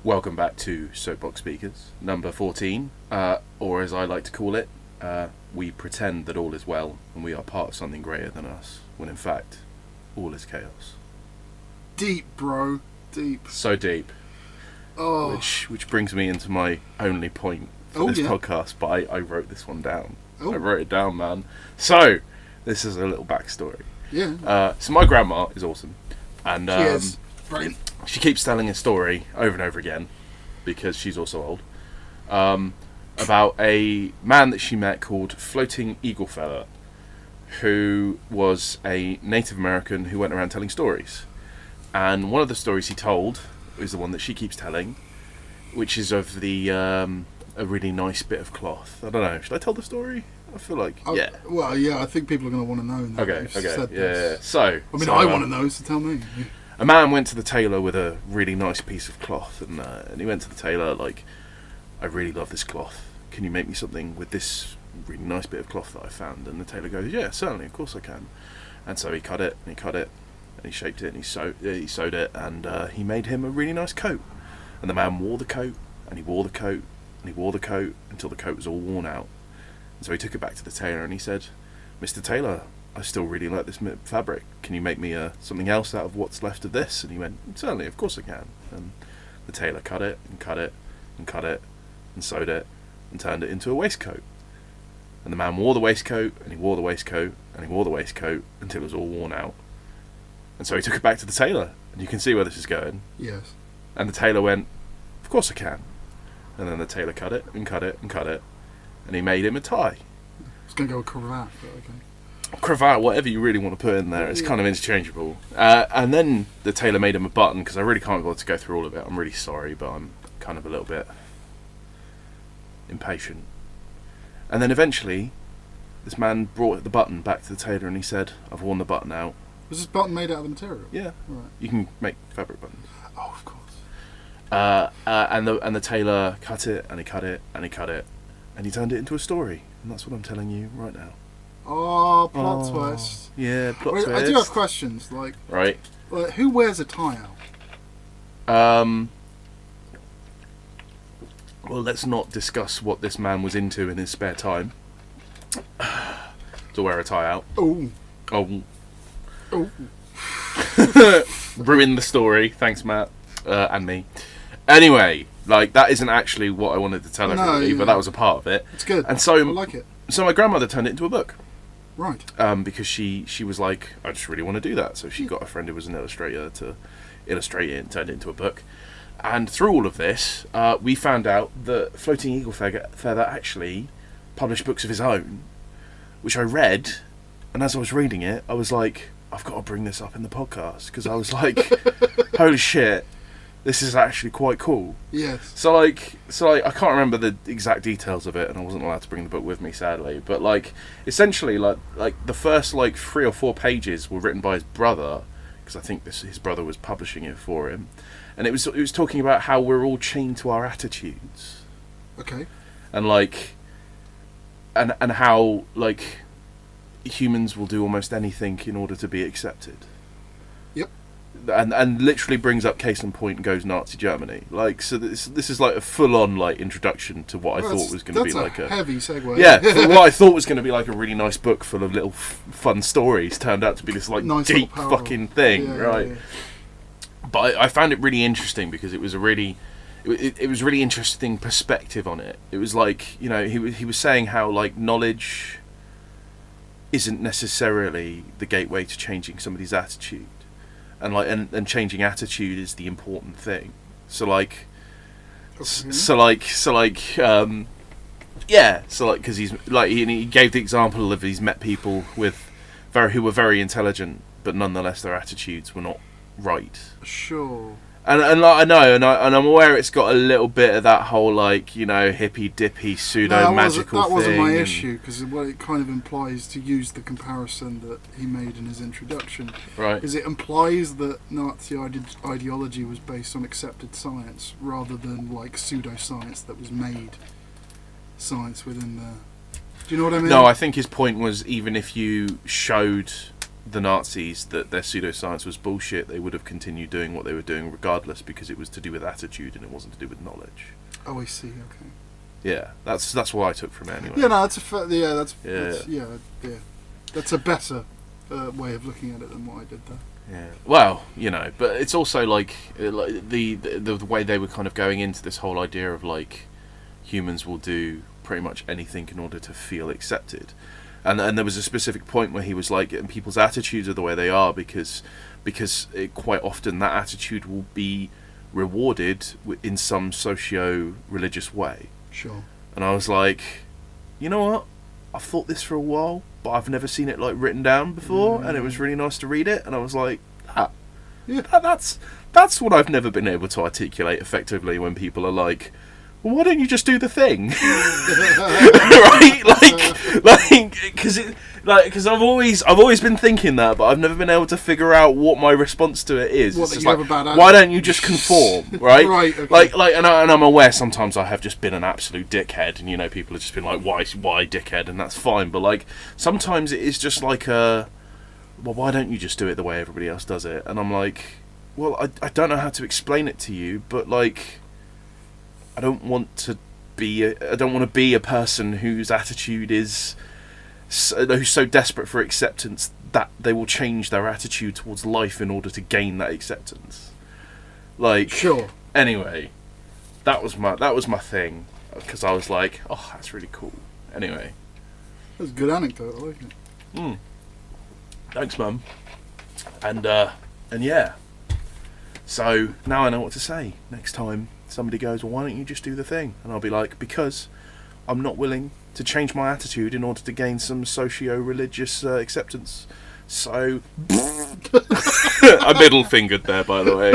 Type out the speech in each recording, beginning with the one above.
Welcome back to SoapBox Speakers, number 14, or as I like to call it, we pretend that all is well and we are part of something greater than us, when in fact, all is chaos. Deep, bro. Deep. So deep. Oh. Which brings me into my only point for this podcast, but I wrote this one down. Oh. I wrote it down, man. So, this is a little backstory. Yeah. So my grandma is awesome. And she is. Brilliant. She keeps telling a story over and over again, because she's also old, about a man that she met called Floating Eagle Feather, who was a Native American who went around telling stories. And one of the stories he told is the one that she keeps telling, which is of the a really nice bit of cloth. I don't know. Should I tell the story? I feel like, yeah. Well, yeah, I think people are going to want to know now. Okay, yeah. So, I want to know, so tell me. A man went to the tailor with a really nice piece of cloth, and he went to the tailor like, I really love this cloth. Can you make me something with this really nice bit of cloth that I found? And the tailor goes, yeah, certainly, of course I can. And so he cut it, and he cut it, and he shaped it, and he sewed it, and he made him a really nice coat. And the man wore the coat, and he wore the coat, and he wore the coat until the coat was all worn out. And so he took it back to the tailor, and he said, Mr. Tailor, I still really like this fabric. Can you make me something else out of what's left of this? And he went, certainly, of course I can. And the tailor cut it, and cut it, and cut it, and sewed it, and turned it into a waistcoat. And the man wore the waistcoat, and he wore the waistcoat, and he wore the waistcoat until it was all worn out. And so he took it back to the tailor, and you can see where this is going. Yes. And the tailor went, of course I can. And then the tailor cut it, and cut it, and cut it, and he made him a tie. I was going to go with cravat, but okay. Cravat, whatever you really want to put in there, it's kind of interchangeable. And then the tailor made him a button, because I really can't bother to go through all of it. I'm really sorry, but I'm kind of a little bit impatient. And then eventually, this man brought the button back to the tailor, and he said, I've worn the button out. Was this button made out of the material? Yeah. Right. You can make fabric buttons. Oh, of course. And the tailor cut it, and he cut it, and he cut it, and he turned it into a story. And that's what I'm telling you right now. Oh, plot twist. Yeah, plot twist. I do have questions. Right. Who wears a tie out? Well, let's not discuss what this man was into in his spare time. To wear a tie out. Oh. Ruin the story. Thanks, Matt. And me. Anyway, that isn't actually what I wanted to tell everybody, but that was a part of it. It's good. And so, I like it. So my grandmother turned it into a book. Right. Because she was like, I just really want to do that. So she got a friend who was an illustrator to illustrate it and turn it into a book. And through all of this, we found out that Floating Eagle Feather actually published books of his own, which I read. And as I was reading it, I was like, I've got to bring this up in the podcast. Because I was like, holy shit, this is actually quite cool. Yes. So I can't remember the exact details of it, and I wasn't allowed to bring the book with me, sadly. But essentially, the first 3 or 4 pages were written by his brother, because I think his brother was publishing it for him, and it was talking about how we're all chained to our attitudes. Okay. And and how humans will do almost anything in order to be accepted. Yep. And literally brings up case in point and goes Nazi Germany. So this is a full-on introduction to what I thought was going to be That's a heavy segue. Yeah, what I thought was going to be a really nice book full of little fun stories turned out to be this nice deep fucking thing, right? Yeah. But I found it really interesting because it was a really interesting perspective on it. It was he was saying how knowledge isn't necessarily the gateway to changing somebody's attitude. And changing attitude is the important thing. Because he gave the example of he's met people who were very intelligent, but nonetheless their attitudes were not right. Sure. And I know, and I'm aware it's got a little bit of that whole hippy dippy pseudo magical thing. That wasn't my issue, because it kind of implies, to use the comparison that he made in his introduction, right? Because it implies that Nazi ideology was based on accepted science rather than pseudoscience that was made science within the. Do you know what I mean? No, I think his point was even if you showed the Nazis that their pseudoscience was bullshit, they would have continued doing what they were doing regardless, because it was to do with attitude and it wasn't to do with knowledge. Oh, I see. Okay. Yeah, that's what I took from it anyway. Yeah, no, that's that's a better way of looking at it than what I did there. Yeah. Well, but it's also like the way they were kind of going into this whole idea of like humans will do pretty much anything in order to feel accepted. And there was a specific point where he was like, and people's attitudes are the way they are because quite often that attitude will be rewarded in some socio-religious way. Sure. And I was like, you know what? I've thought this for a while, but I've never seen it like written down before, and it was really nice to read it. And I was like, that's what I've never been able to articulate effectively when people are like, well, why don't you just do the thing? Right? Because I've always been thinking that, but I've never been able to figure out what my response to it is. What, it's that just you have like, a bad why don't you just conform, right? Right. Okay. And I'm aware sometimes I have just been an absolute dickhead, and people have just been like, why dickhead, and that's fine. But like sometimes it is just like well, why don't you just do it the way everybody else does it? And I'm like, well, I don't know how to explain it to you, but like, I don't want to be a person whose attitude is who's so desperate for acceptance that they will change their attitude towards life in order to gain that acceptance. Like, sure. Anyway, that was my thing, because I was like, oh, that's really cool. Anyway, that's a good anecdote. I like it. Thanks, Mum. And yeah. So now I know what to say next time somebody goes, well, why don't you just do the thing? And I'll be like, because I'm not willing to change my attitude in order to gain some socio-religious acceptance. So I middle fingered there, by the way.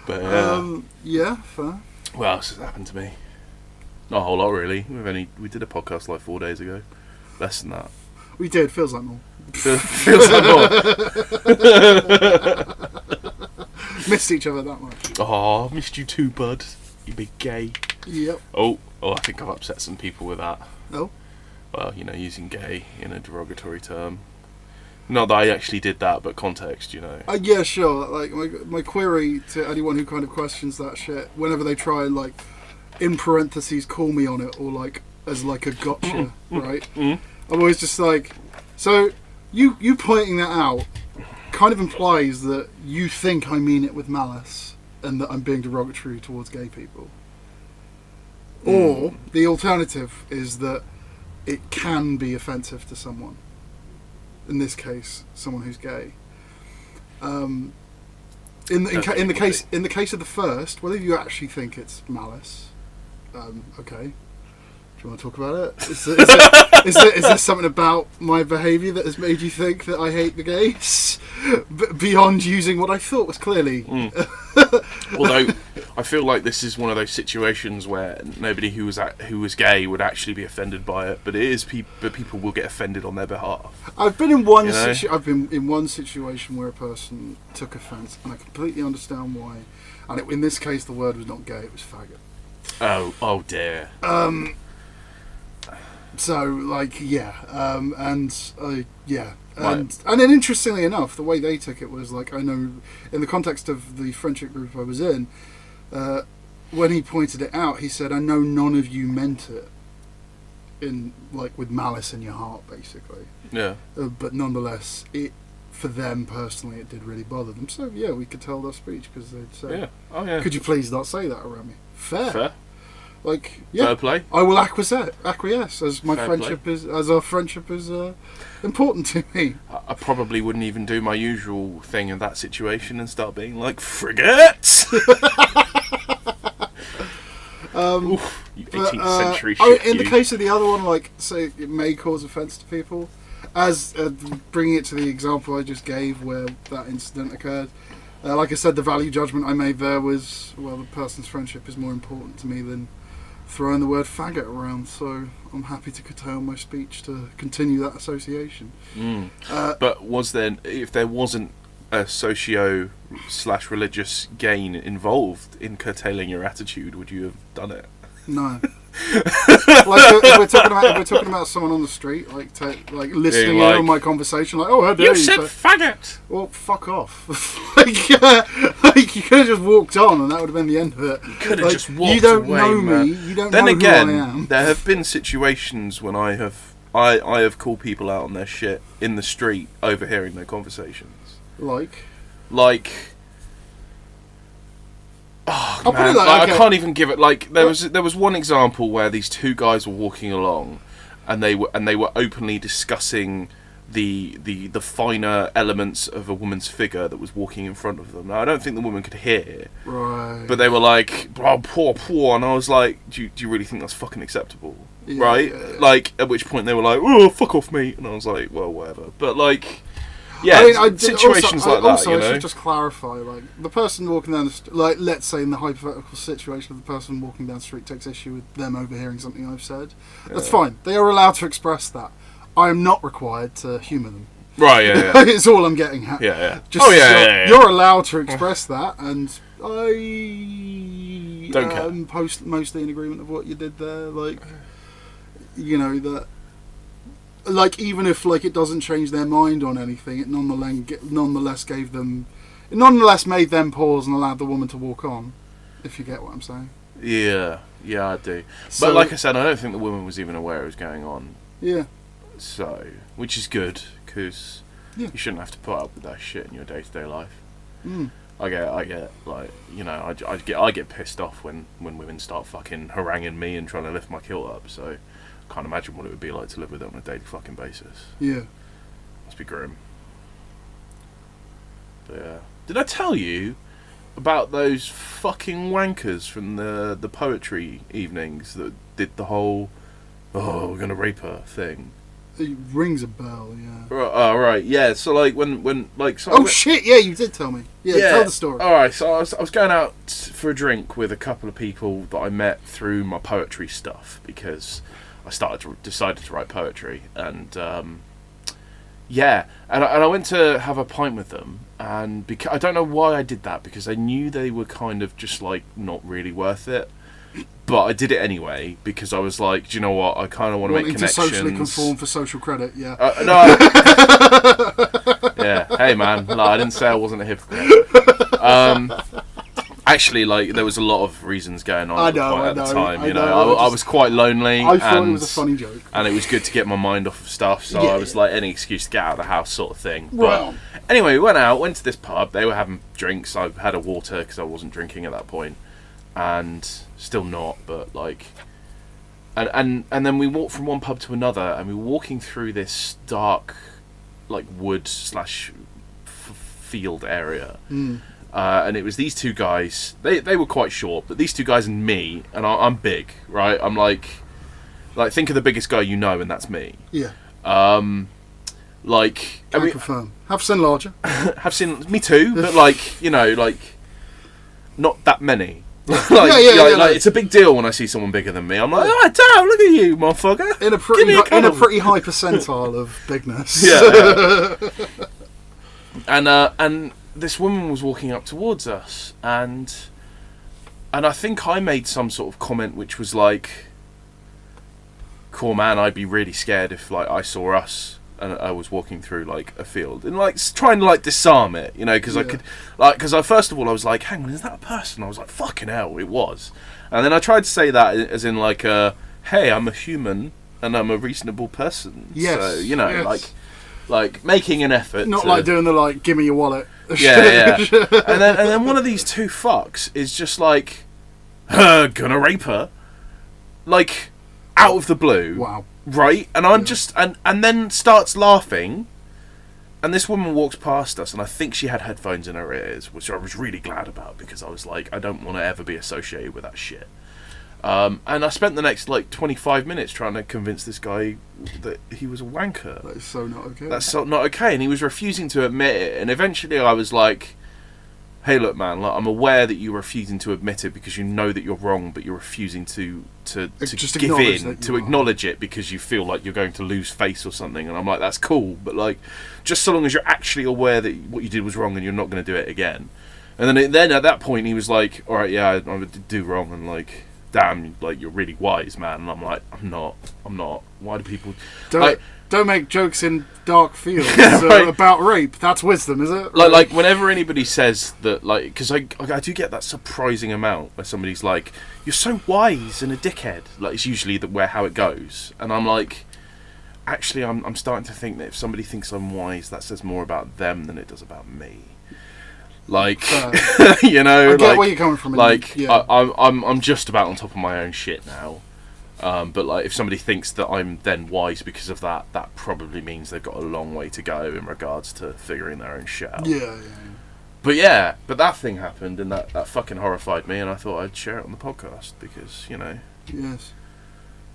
But yeah, fair. What else has happened to me? Not a whole lot, really. We did a podcast like 4 days ago. Less than that. We did. Feels like more. Feels like more. Missed each other that much. Oh, missed you too, bud. You big gay. Yep. Oh, I think I've upset some people with that. Oh? Well, using gay in a derogatory term. Not that I actually did that, but context, Yeah, sure. Like, my query to anyone who kind of questions that shit, whenever they try and, like, in parentheses, call me on it, or, like, as, like, a gotcha, right? I'm always just like, so, you pointing that out kind of implies that you think I mean it with malice, and that I'm being derogatory towards gay people. Or, the alternative is that it can be offensive to someone. In this case, someone who's gay. In the case of the first, whether you actually think it's malice, okay. Do you want to talk about it? Is there something about my behaviour that has made you think that I hate the gays? Beyond using what I thought was clearly... Although, I feel like this is one of those situations where nobody who was gay would actually be offended by it, but people will get offended on their behalf. I've been in one situation where a person took offence, and I completely understand why. And in this case, the word was not gay; it was faggot. Oh dear. So, like, yeah, and then interestingly enough, the way they took it was like, I know in the context of the friendship group I was in, when he pointed it out, he said, "I know none of you meant it in like with malice in your heart, basically." Yeah. But nonetheless, for them personally, it did really bother them. So yeah, we could tell their speech because they'd say, "Yeah, oh yeah, could you please not say that around me?" Fair. Like, yeah, fair play. I will acquiesce as my Fair friendship play. as our friendship is important to me. I probably wouldn't even do my usual thing in that situation and start being like, "Frigates!" Oof, you 18th century shit. In the case of the other one, like, say it may cause offence to people. As bringing it to the example I just gave, where that incident occurred. Like I said, the value judgment I made there was, well, the person's friendship is more important to me than throwing the word faggot around, so I'm happy to curtail my speech to continue that association. But if there wasn't a socio/religious gain involved in curtailing your attitude, would you have done it? No. Like if we're talking about someone on the street, like listening in on my conversation, like, oh, how dare you? You said faggot. Well, fuck off. like you could have just walked on, and that would have been the end of it. You could have just walked away. You don't know man. me. You don't then know again, who I am. There have been situations when I have called people out on their shit in the street, overhearing their conversations. Like. Oh man, I can't even give it. Like there was one example where these two guys were walking along, and they were openly discussing the finer elements of a woman's figure that was walking in front of them. Now I don't think the woman could hear, right? But they were like, "Oh, poor," and I was like, "Do you really think that's fucking acceptable?" Yeah, right? Yeah. Like at which point they were like, "Oh, fuck off, mate," and I was like, "Well, whatever." But like. Yeah, situations like that, you know? I should just clarify, like, the person walking down the street, like, let's say in the hypothetical situation of the person walking down the street takes issue with them overhearing something I've said, that's fine. They are allowed to express that. I am not required to humour them. Right, yeah. It's all I'm getting at. Yeah. You're allowed to express that, and I don't care. Mostly in agreement of what you did there, like, you know, that... Like, even if like it doesn't change their mind on anything, it nonetheless made them pause and allowed the woman to walk on. If you get what I'm saying. Yeah, I do. So, but like I said, I don't think the woman was even aware it was going on. Yeah. So, which is good, because you shouldn't have to put up with that shit in your day-to-day life. Mm. I get, like, you know, I get pissed off when women start fucking haranguing me and trying to lift my kilt up. So. Can't imagine what it would be like to live with it on a daily fucking basis. Yeah. Must be grim. But yeah. Did I tell you about those fucking wankers from the poetry evenings that did the whole we're gonna rape her thing? It rings a bell, yeah. Right, yeah. So like when like shit, yeah, you did tell me. Yeah, tell the story. Alright, so I was going out for a drink with a couple of people that I met through my poetry stuff because I decided to write poetry, and and I went to have a pint with them, and I don't know why I did that, because I knew they were kind of just like not really worth it, but I did it anyway because I was like, do you know what? I kind of want to make connections. To socially conform for social credit, yeah. No. Yeah, hey man, no, I didn't say I wasn't a hypocrite. Actually, like, there was a lot of reasons going on at the time. I was quite lonely. I thought it was a funny joke. And it was good to get my mind off of stuff, so I was like, any excuse to get out of the house sort of thing. Right. But anyway, we went to this pub. They were having drinks. I had a water because I wasn't drinking at that point. And still not, but like... And then we walked from one pub to another, and we were walking through this dark, like, wood/field area. Mm. And it was these two guys. They were quite short, but these two guys and me, and I'm big, right? I'm like think of the biggest guy you know, and that's me. Yeah. Like, can confirm. Have seen larger. Have seen me too, but like, you know, like not that many. Like, it's a big deal when I see someone bigger than me. I'm like, oh damn, look at you, motherfucker. In a pretty high percentile of bigness. Yeah. And this woman was walking up towards us, and I think I made some sort of comment which was like, cool man, I'd be really scared if like I saw us and I was walking through like a field, and like trying to like disarm it, you know, because I could, like, because I first of all I was like, hang on, is that a person? I was like, fucking hell, it was. And then I tried to say that as in like hey, I'm a human and I'm a reasonable person. Yes. So, you know, like making an effort. Not like doing the like, give me your wallet. Yeah. And then one of these two fucks is just like, gonna rape her, like out of the blue. Wow. Right, and I'm just and then starts laughing, and this woman walks past us, and I think she had headphones in her ears, which I was really glad about, because I was like, I don't want to ever be associated with that shit. And I spent the next like 25 minutes trying to convince this guy that he was a wanker. That is so not okay. That's so not okay, and he was refusing to admit it. And eventually, I was like, "Hey, look, man, like, I'm aware that you're refusing to admit it because you know that you're wrong, but you're refusing to give in, to acknowledge it because you feel like you're going to lose face or something." And I'm like, "That's cool, but like, just so long as you're actually aware that what you did was wrong and you're not going to do it again." And then at that point, he was like, "All right, yeah, I did do wrong, and like, damn, like, you're really wise, man. And I'm like, I'm not. Why do people... Don't make jokes in dark fields Right. about rape. That's wisdom, is it? Like whenever anybody says that, like, because I do get that surprising amount where somebody's like, "You're so wise and a dickhead." Like, it's usually how it goes, and I'm like, actually, I'm starting to think that if somebody thinks I'm wise, that says more about them than it does about me. Like, you know, I get where you're coming from. Like, yeah. I'm just about on top of my own shit now. But like, if somebody thinks that I'm then wise because of that, that probably means they've got a long way to go in regards to figuring their own shit out. Yeah. But that thing happened, and that fucking horrified me, and I thought I'd share it on the podcast because, you know, Yes.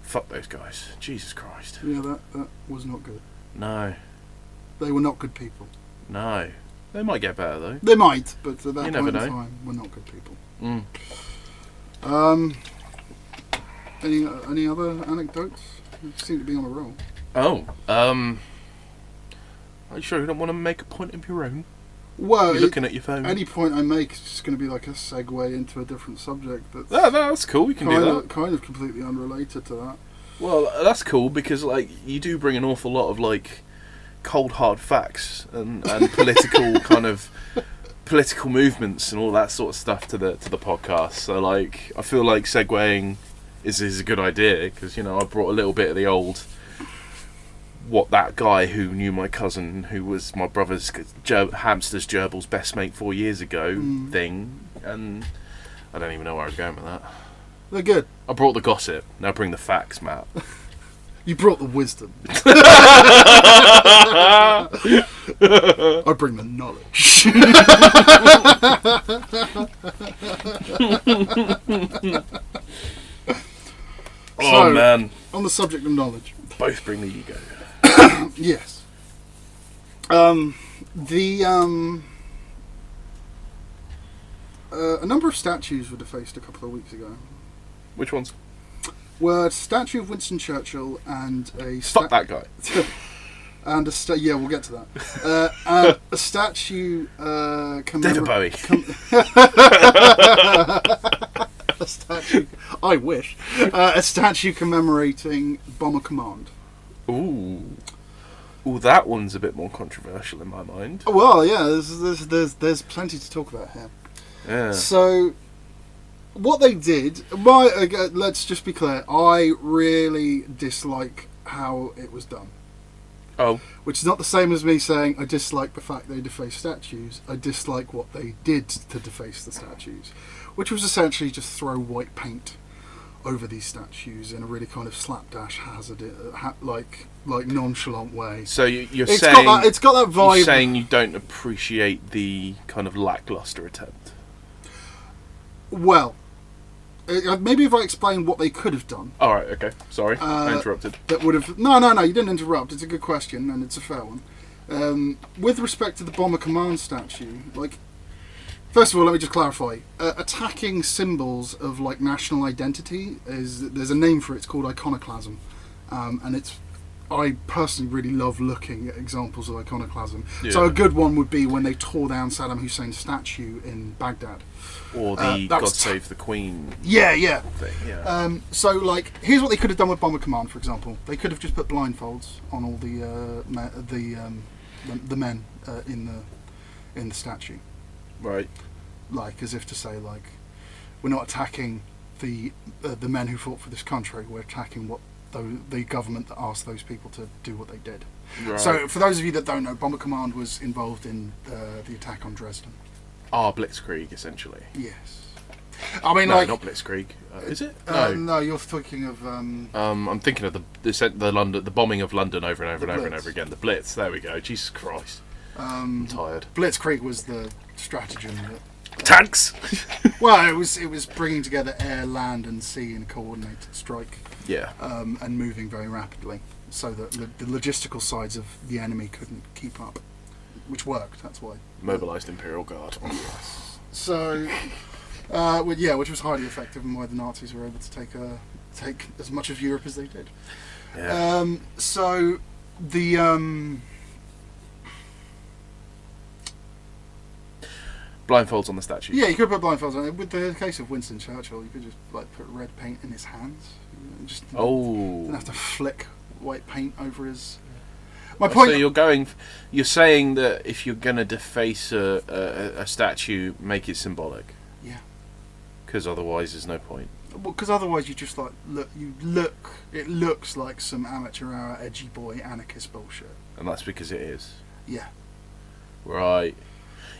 fuck those guys. Jesus Christ. Yeah, that was not good. No. They were not good people. No. They might get better though. They might, but at that You point never in know. time, we're not good people. Mm. Any other anecdotes? You seem to be on a roll. Oh. Are you sure you don't want to make a point of your own? Well, You're looking at your phone. Any point I make is just going to be like a segue into a different subject. That's No, that's cool. We can do that. Kind of completely unrelated to that. Well, that's cool because, like, you do bring an awful lot of, like, cold hard facts and political kind of political movements and all that sort of stuff to the podcast. So, like, I feel like segueing is a good idea because, you know, I brought a little bit of the old what that guy who knew my cousin, who was my brother's hamster's gerbil's best mate 4 years ago thing, and I don't even know where I was going with that. They're good. I brought the gossip. Now bring the facts, Matt. You brought the wisdom. I bring the knowledge. Oh, man. On the subject of knowledge. Both bring the ego. Yes. A number of statues were defaced a couple of weeks ago. Which ones? Were a statue of Winston Churchill and a Fuck that guy. and yeah, we'll get to that. And a statue David Bowie. a statue. I wish. A statue commemorating Bomber Command. Ooh, that one's a bit more controversial in my mind. Well, yeah, there's plenty to talk about here. Yeah. So, what they did, let's just be clear, I really dislike how it was done. Oh. Which is not the same as me saying I dislike the fact they defaced statues. I dislike what they did to deface the statues, which was essentially just throw white paint over these statues in a really kind of slapdash like nonchalant way. So you're It's saying got that vibe. You're saying you don't appreciate the kind of lackluster attempt. Well, maybe if I explain what they could have done. All right. Okay. Sorry, I interrupted. That would have no. You didn't interrupt. It's a good question and it's a fair one. With respect to the Bomber Command statue, like, first of all, let me just clarify. Attacking symbols of like national identity there's a name for it. It's called iconoclasm, and I personally really love looking at examples of iconoclasm. Yeah. So a good one would be when they tore down Saddam Hussein's statue in Baghdad. Or the God was Save the Queen Yeah. thing. Yeah. So, like, here's what they could have done with Bomber Command, for example. They could have just put blindfolds on all the men in the statue, Right. like as if to say, like, we're not attacking the men who fought for this country. We're attacking the government that asked those people to do what they did. Right. So, for those of you that don't know, Bomber Command was involved in the attack on Dresden. Blitzkrieg, essentially. Yes. I mean, No, like, not Blitzkrieg. Is it? no, you're thinking of. I'm thinking of the bombing of London over and over and over and Blitz. over again. The Blitz. There we go. Jesus Christ. I'm tired. Blitzkrieg was the stratagem that. Tanks. Well, it was bringing together air, land, and sea in a coordinated strike, Yeah. and moving very rapidly, so that the logistical sides of the enemy couldn't keep up, which worked. That's why. Mobilised Imperial Guard. So, which was highly effective, and why the Nazis were able to take as much of Europe as they did. Yeah. So the blindfolds on the statue. Yeah, you could put blindfolds on it. With the case of Winston Churchill, you could just like put red paint in his hands. You just didn't have to flick white paint over his. My point. So you're saying that if you're gonna deface a statue, make it symbolic. Yeah. Because otherwise, there's no point. Well, because otherwise you just like look. It looks like some amateur hour, edgy boy, anarchist bullshit. And that's because it is. Yeah. Right.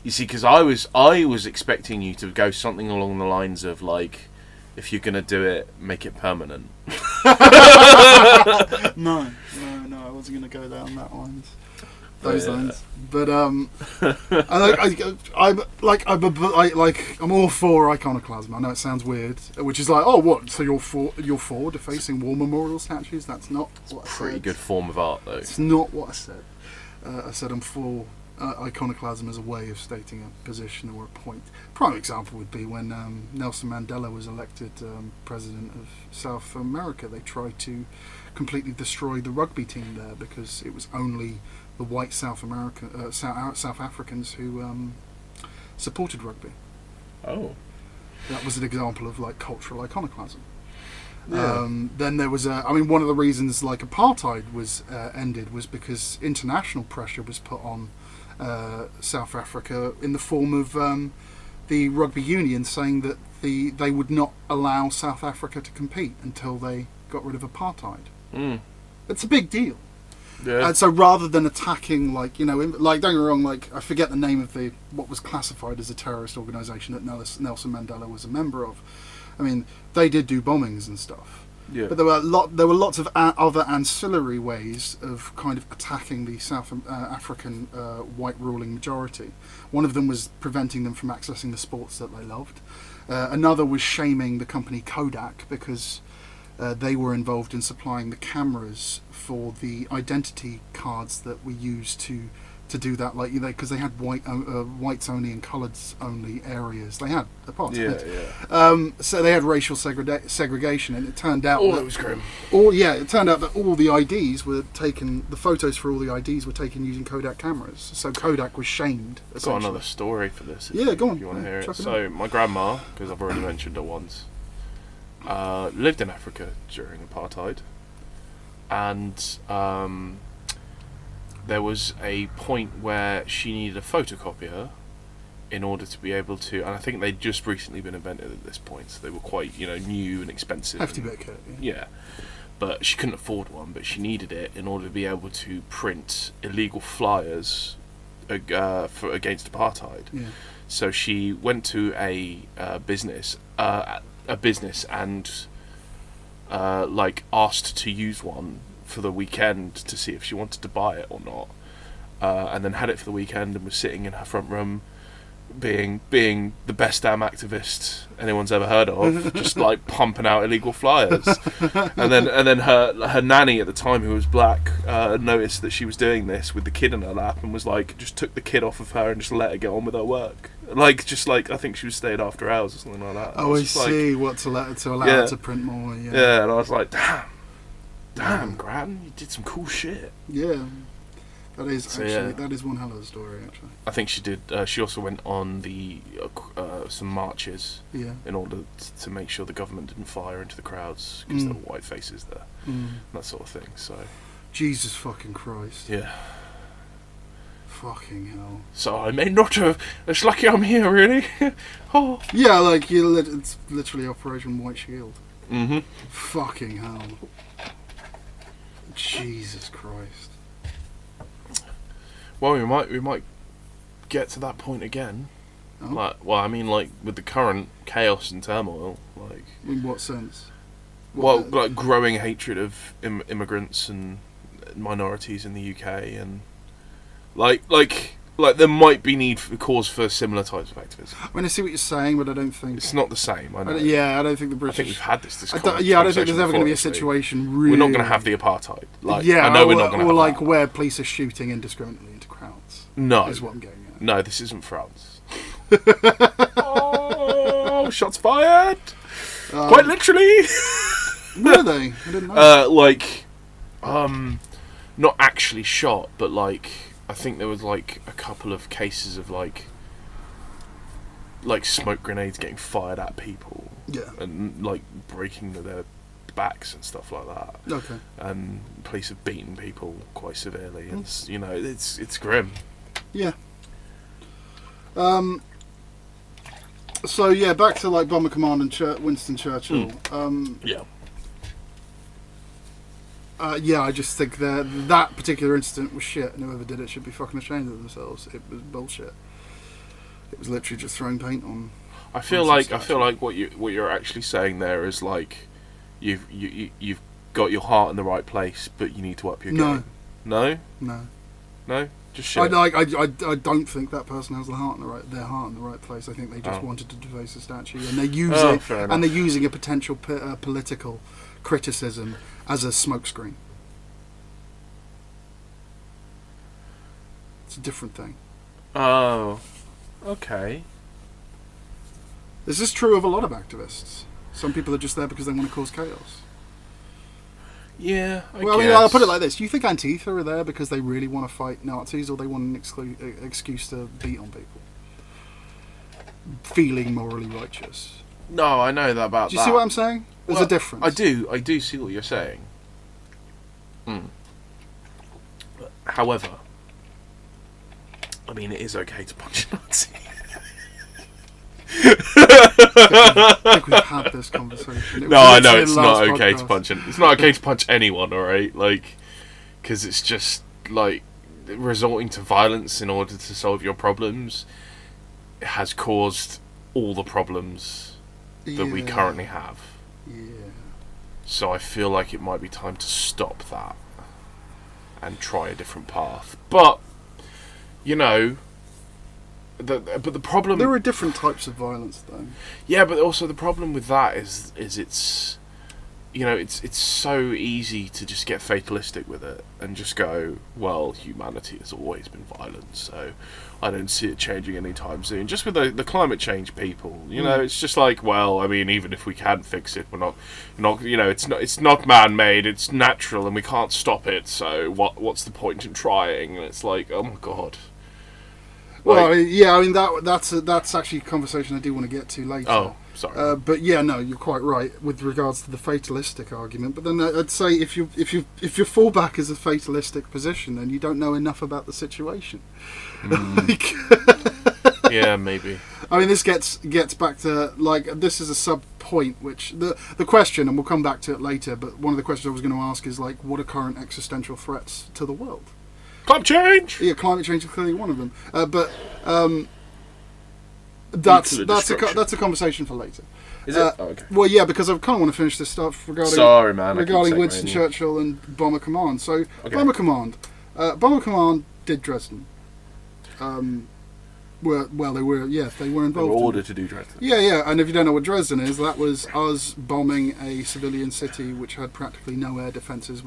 You see, because I was expecting you to go something along the lines of like, if you're gonna do it, make it permanent. No, I wasn't gonna go down that lines. Those lines, but I'm all for iconoclasm. I know it sounds weird, which is like, oh, what? So you're for defacing war memorial statues? That's not what I said. Pretty good form of art, though. It's not what I said. I said I'm for iconoclasm as a way of stating a position or a point. Prime example would be when Nelson Mandela was elected president of South America. They tried to completely destroy the rugby team there because it was only the white South Africans who supported rugby. Oh, that was an example of like cultural iconoclasm. Yeah. Then there was one of the reasons like apartheid was ended was because international pressure was put on South Africa in the form of the rugby union saying that they would not allow South Africa to compete until they got rid of apartheid. It's a big deal. Yeah. And so rather than attacking, don't get me wrong, I forget the name of what was classified as a terrorist organisation that Nelson Mandela was a member of. I mean, they did do bombings and stuff. Yeah. But there were lots of other ancillary ways of kind of attacking the South African white ruling majority. One of them was preventing them from accessing the sports that they loved. Another was shaming the company Kodak because they were involved in supplying the cameras for the identity cards that were used to do that, because they had whites only and coloureds only areas. They had apartheid. Yeah. So they had racial segregation, and it turned out it was grim. It turned out that all the IDs were taken. The photos for all the IDs were taken using Kodak cameras. So Kodak was shamed. I've got another story for this. Yeah, go on. If you want to hear it. Chuck it So my grandma, because I've already mentioned her once, lived in Africa during apartheid, and there was a point where she needed a photocopier in order to be able to, and I think they'd just recently been invented at this point, so they were quite, new and expensive. Hefty bit kit. Yeah. But she couldn't afford one, but she needed it in order to be able to print illegal flyers against apartheid. Yeah. So she went to a business and asked to use one for the weekend to see if she wanted to buy it or not, and then had it for the weekend and was sitting in her front room being the best damn activist anyone's ever heard of, just pumping out illegal flyers. and then her nanny at the time, who was black, noticed that she was doing this with the kid in her lap and was just took the kid off of her and just let her get on with her work. I think she was staying after hours or something like that. I see. What to allow her to print more. Yeah. Yeah, and I was like, damn, Gran, you did some cool shit. Yeah, that is one hell of a story. Actually, I think she did. She also went on some marches. Yeah. In order to make sure the government didn't fire into the crowds because there were white faces there, that sort of thing. So. Jesus fucking Christ. Yeah. Fucking hell. So I may not have. It's lucky I'm here, really. Oh. Yeah, it's literally Operation White Shield. Mm-hmm. Fucking hell. Jesus Christ. Well, we might get to that point again. Oh? With the current chaos and turmoil, In what sense? Growing hatred of immigrants and minorities in the UK, and there might be cause for similar types of activism. I mean, I see what you're saying, but I don't think it's not the same. I know. I don't think the British. I think we've had this. I don't think there's ever going to be a situation. Really, we're not going to have the apartheid. I know we're not going to. Or where police are shooting indiscriminately into crowds. No, is what I'm getting at. No, this isn't France. Oh, shots fired! Quite literally. Were they? I didn't know. Not actually shot, but I think there was a couple of cases of like smoke grenades getting fired at people. Yeah. And like breaking their backs and stuff like that. Okay. And police have beaten people quite severely. And you know, it's grim. Yeah. So yeah, back to like Bomber Command and Winston Churchill. Yeah. Yeah, I just think that particular incident was shit, and whoever did it should be fucking ashamed of themselves. It was bullshit. It was literally just throwing paint on. I feel like what you're actually saying there is like you've got your heart in the right place, but you need to up your game. No. Just shit. I don't think that person has their heart in the right place. I think they just wanted to deface the statue, and they're using a potential political criticism as a smokescreen. It's a different thing. Oh, okay. This is true of a lot of activists. Some people are just there because they want to cause chaos. Yeah, I mean, I'll put it like this. You think Antifa are there because they really want to fight Nazis, or they want an excuse to beat on people? Feeling morally righteous. No, I know that about that. Do you see what I'm saying? There's a difference. I do see what you're saying. However, I mean, it is okay to punch a Nazi. I think we've had this conversation. No, I know it's not okay to punch. It's not okay to punch anyone, all right? Like, because it's just like resorting to violence in order to solve your problems has caused all the problems that we currently have. Yeah. So I feel like it might be time to stop that and try a different path. But you know. But the problem... There are different types of violence, though. Yeah, but also the problem with that is it's... You know, it's so easy to just get fatalistic with it and just go, well, humanity has always been violent, so I don't see it changing anytime soon. Just with the climate change people, you know, it's just like, well, I mean, even if we can fix it, we're not, you know, it's not man-made, it's natural, and we can't stop it. So what's the point in trying? And it's like, oh my god. Well, yeah, I mean that's actually a conversation I do want to get to later. Oh, sorry. But yeah, no, you're quite right with regards to the fatalistic argument. But then I'd say if your fallback is a fatalistic position, then you don't know enough about the situation. Yeah, maybe. I mean, this gets back to like this is a sub point, which the question, and we'll come back to it later. But one of the questions I was going to ask is like, what are current existential threats to the world? Climate change. Yeah, climate change is clearly one of them. But that's a conversation for later. Is it? Oh, okay. Well, yeah, because I kind of want to finish this stuff regarding Winston Churchill and Bomber Command. So, okay. Bomber Command did Dresden. They were involved. They were ordered to do Dresden. Yeah, and if you don't know what Dresden is, that was us bombing a civilian city which had practically no air defences,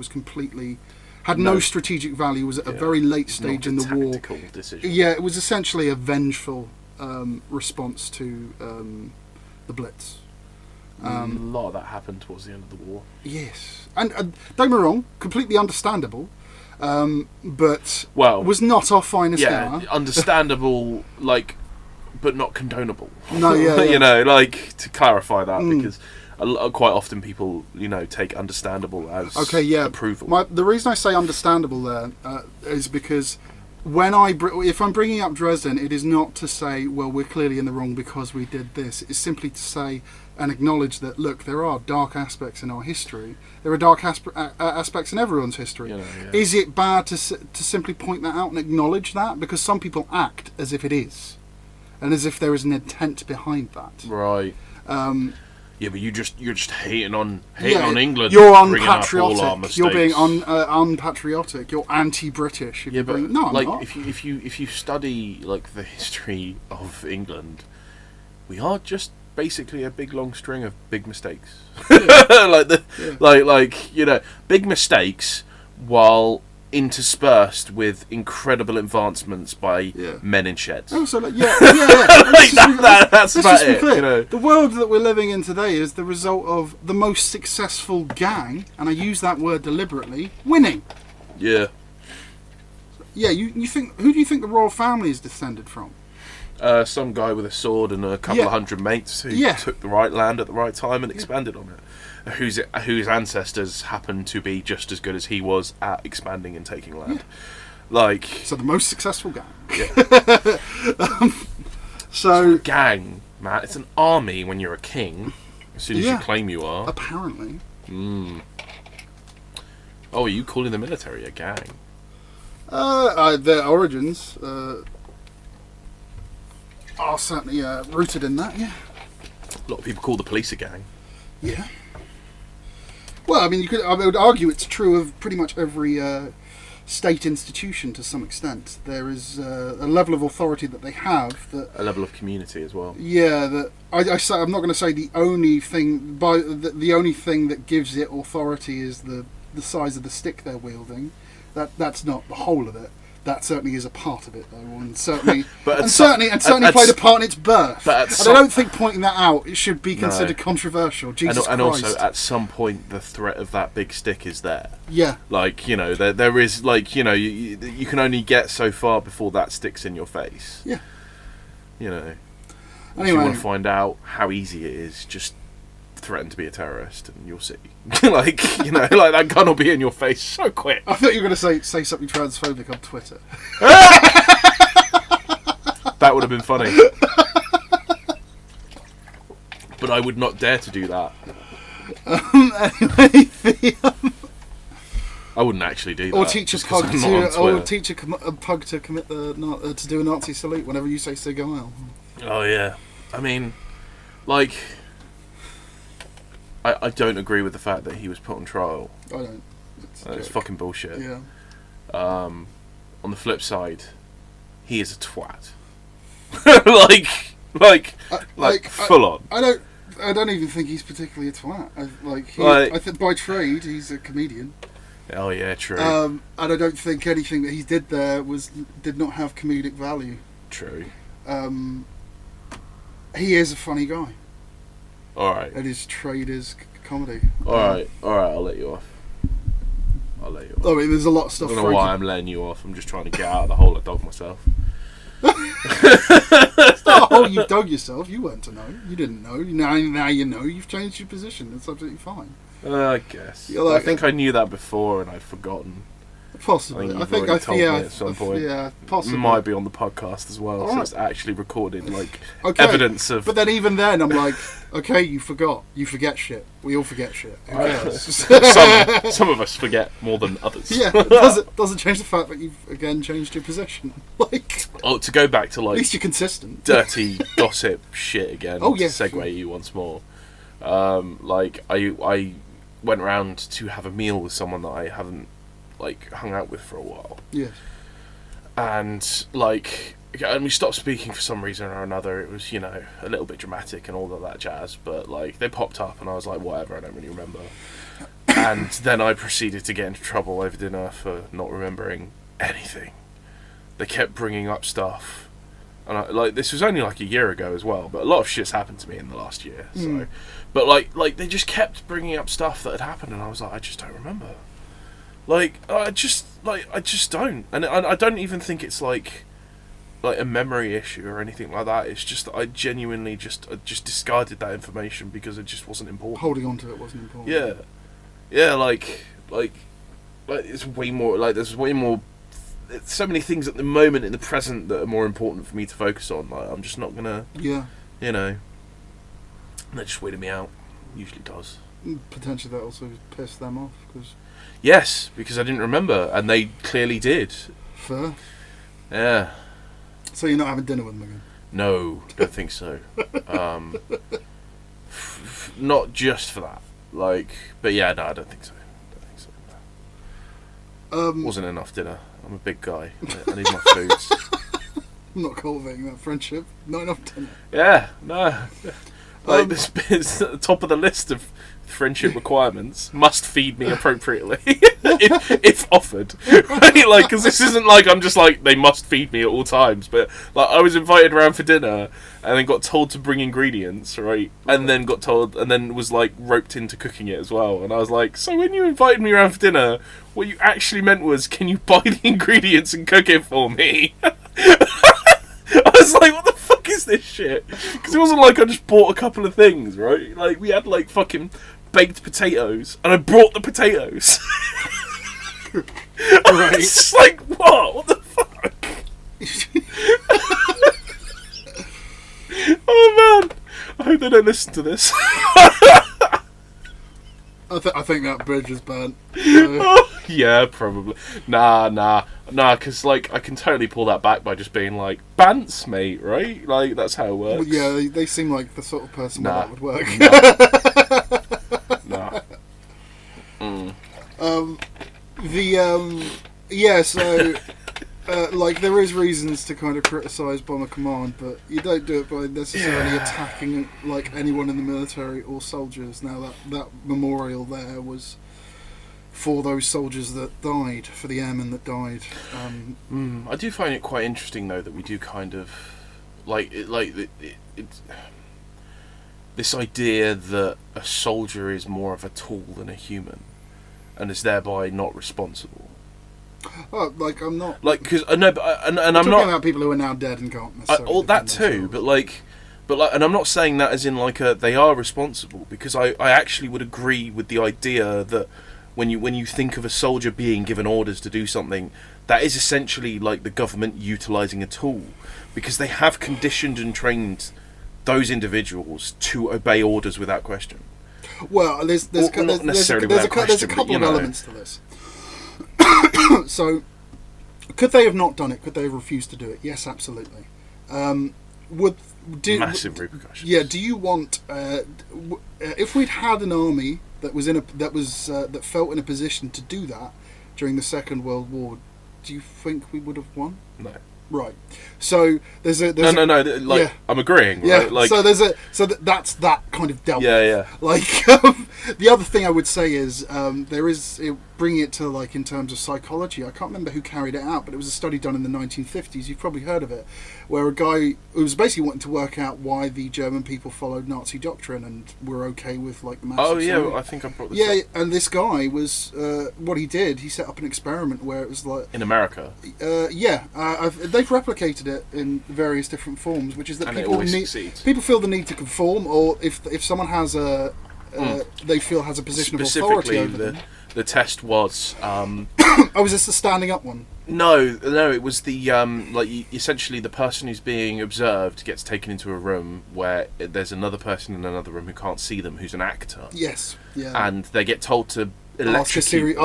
had no strategic value, was at a very late stage in the war. Decision. Yeah, it was essentially a vengeful response to the Blitz. A lot of that happened towards the end of the war. Yes, and don't get me wrong, completely understandable, but was not our finest hour. Understandable, but not condonable. No, yeah. You know, to clarify that, because quite often people, take understandable as approval. The reason I say understandable there is because if I'm bringing up Dresden, it is not to say, well, we're clearly in the wrong because we did this. It's simply to say and acknowledge that, look, there are dark aspects in our history. There are dark aspects in everyone's history. Is it bad to simply point that out and acknowledge that? Because some people act as if it is, and as if there is an intent behind that. Right. Yeah, but you're just hating on England. You're unpatriotic. You're being unpatriotic. You're anti-British. I'm not. if you study the history of England, we are just basically a big long string of big mistakes. Big mistakes while interspersed with incredible advancements by men in sheds. Also, that's about it. The world that we're living in today is the result of the most successful gang, and I use that word deliberately, winning. Yeah. Yeah, you think? Who do you think the royal family is descended from? Some guy with a sword and a couple of hundred mates who took the right land at the right time and expanded on it. Whose ancestors happened to be just as good as he was at expanding and taking land. Like, so the most successful gang. Yeah. So gang, Matt. It's an army when you're a king. As soon as you claim you are. Apparently. Oh, are you calling the military a gang? Their origins are certainly rooted in that. Yeah. A lot of people call the police a gang. Yeah. Well, I mean, I would argue it's true of pretty much every state institution to some extent. There is a level of authority that they have that a level of community as well. Yeah, that I'm not going to say the only thing the only thing that gives it authority is the size of the stick they're wielding. That's not the whole of it. That certainly is a part of it, though, and certainly played a part in its birth. And I don't think pointing that out it should be considered controversial. Jesus Christ. And also, at some point, the threat of that big stick is there. Yeah. Like, you know, there is, like, you know, you can only get so far before that stick's in your face. Yeah. You know. Anyway. If you want to find out how easy it is, just threaten to be a terrorist and you'll see. Like, you know, like that gun will be in your face so quick. I thought you were going to say something transphobic on Twitter. That would have been funny. But I would not dare to do that. Anyway, I wouldn't actually do that. Or teach a pug to commit to do a Nazi salute whenever you say Sieg Heil. Oh yeah, I mean, like, I don't agree with the fact that he was put on trial. I don't. It's fucking bullshit. Yeah. On the flip side, he is a twat. like full on. I don't even think he's particularly a twat. I think by trade he's a comedian. Oh yeah, true. And I don't think anything that he did there did not have comedic value. True. He is a funny guy. All right. And his trade is comedy. All right. I'll let you off. I mean, there's a lot of stuff. I don't know why I'm letting you off. I'm just trying to get out of the hole I dug myself. It's not a hole you dug yourself. You weren't to know. You didn't know. Now you know. You've changed your position. It's absolutely fine. I guess. I think I knew that before and I'd forgotten. Possibly. I think at some point. Yeah, possibly. It might be on the podcast as well, so it's actually recorded, like, okay. evidence of... But then even then, I'm like, okay, you forgot. You forget shit. We all forget shit. Who cares? some of us forget more than others. Yeah, it doesn't change the fact that you've, again, changed your position. Like... Oh, to go back to, like... At least you're consistent. Dirty gossip shit again. Oh, yeah. To segue you once more. Like, I went round to have a meal with someone that I haven't, like, hung out with for a while. Yes. And, like, and we stopped speaking for some reason or another. It was, you know, a little bit dramatic and all of that jazz, but, like, they popped up and I was like, whatever, I don't really remember. And then I proceeded to get into trouble over dinner for not remembering anything. They kept bringing up stuff. And, this was only, like, a year ago as well, but a lot of shit's happened to me in the last year, so... But, like, they just kept bringing up stuff that had happened, and I was like, I just don't remember. I just don't. And I don't even think it's, like a memory issue or anything like that. It's just that I genuinely just discarded that information because it just wasn't important. Holding on to it wasn't important. Yeah. Yeah, like it's way more, there's way more... There's so many things at the moment in the present that are more important for me to focus on. Like, I'm just not gonna... Yeah. You know... That just weirded me out. Usually does. Potentially that also pissed them off, because... Yes, because I didn't remember, and they clearly did. Fair. Yeah. So you're not having dinner with them again? No, don't think so. Not just for that. But yeah, no, I don't think so. Wasn't enough dinner. I'm a big guy. I need my foods. I'm not cultivating that friendship. Not enough dinner. Yeah, no. This is at the top of the list of friendship requirements. Must feed me appropriately, if offered. Right? Because this isn't like I'm just like they must feed me at all times. But I was invited around for dinner and then got told to bring ingredients, right? And then got told, and then was roped into cooking it as well. And I was like, so when you invited me around for dinner, what you actually meant was, can you buy the ingredients and cook it for me? I was like, what the fuck is this shit? Because it wasn't like I just bought a couple of things, right? Like, we had, like, fucking baked potatoes, and I brought the potatoes. Right. It's like, what? What the fuck? Oh, man. I hope they don't listen to this. I think that bridge is burnt. Yeah, probably. Nah, because, like, I can totally pull that back by just being like, Bants, mate, right? Like, that's how it works. Well, yeah, they seem like the sort of person where that would work. Nah. So, like, there is reasons to kind of criticise Bomber Command, but you don't do it by necessarily attacking, like, anyone in the military or soldiers. Now, that memorial there was for those soldiers that died, for the airmen that died. I do find it quite interesting, though, that we do kind of it's this idea that a soldier is more of a tool than a human, and is thereby not responsible. Oh, like, I'm not... Like, because I know, and I'm talking not about people who are now dead and can't necessarily... all that too, but like, and I'm not saying that as in like they are responsible, because I actually would agree with the idea that when you think of a soldier being given orders to do something, that is essentially like the government utilising a tool, because they have conditioned and trained those individuals to obey orders without question. Well, there's a couple of elements to this. So, could they have not done it? Could they have refused to do it? Yes, absolutely. Massive repercussions. Yeah. Do you want if we'd had an army that felt in a position to do that during the Second World War? Do you think we would have won? No. Right. So there's no. Like, yeah. I'm agreeing. Right? Yeah. Like, that's that kind of delta. Yeah. Like the other thing I would say is bringing it to, like, in terms of psychology. I can't remember who carried it out, but it was a study done in the 1950s. You've probably heard of it, where a guy who was basically wanting to work out why the German people followed Nazi doctrine and were okay with, like, the mass. Oh yeah, well, I think I brought this up. Yeah, and this guy was what he did. He set up an experiment where it was like in America. They've replicated it in various different forms, which is that people feel the need to conform, or if someone has they feel has a position of authority over them. The test was. Oh, was this the standing up one? No, it was the essentially the person who's being observed gets taken into a room where there's another person in another room who can't see them, who's an actor. Yes, yeah. And they get told to ask a series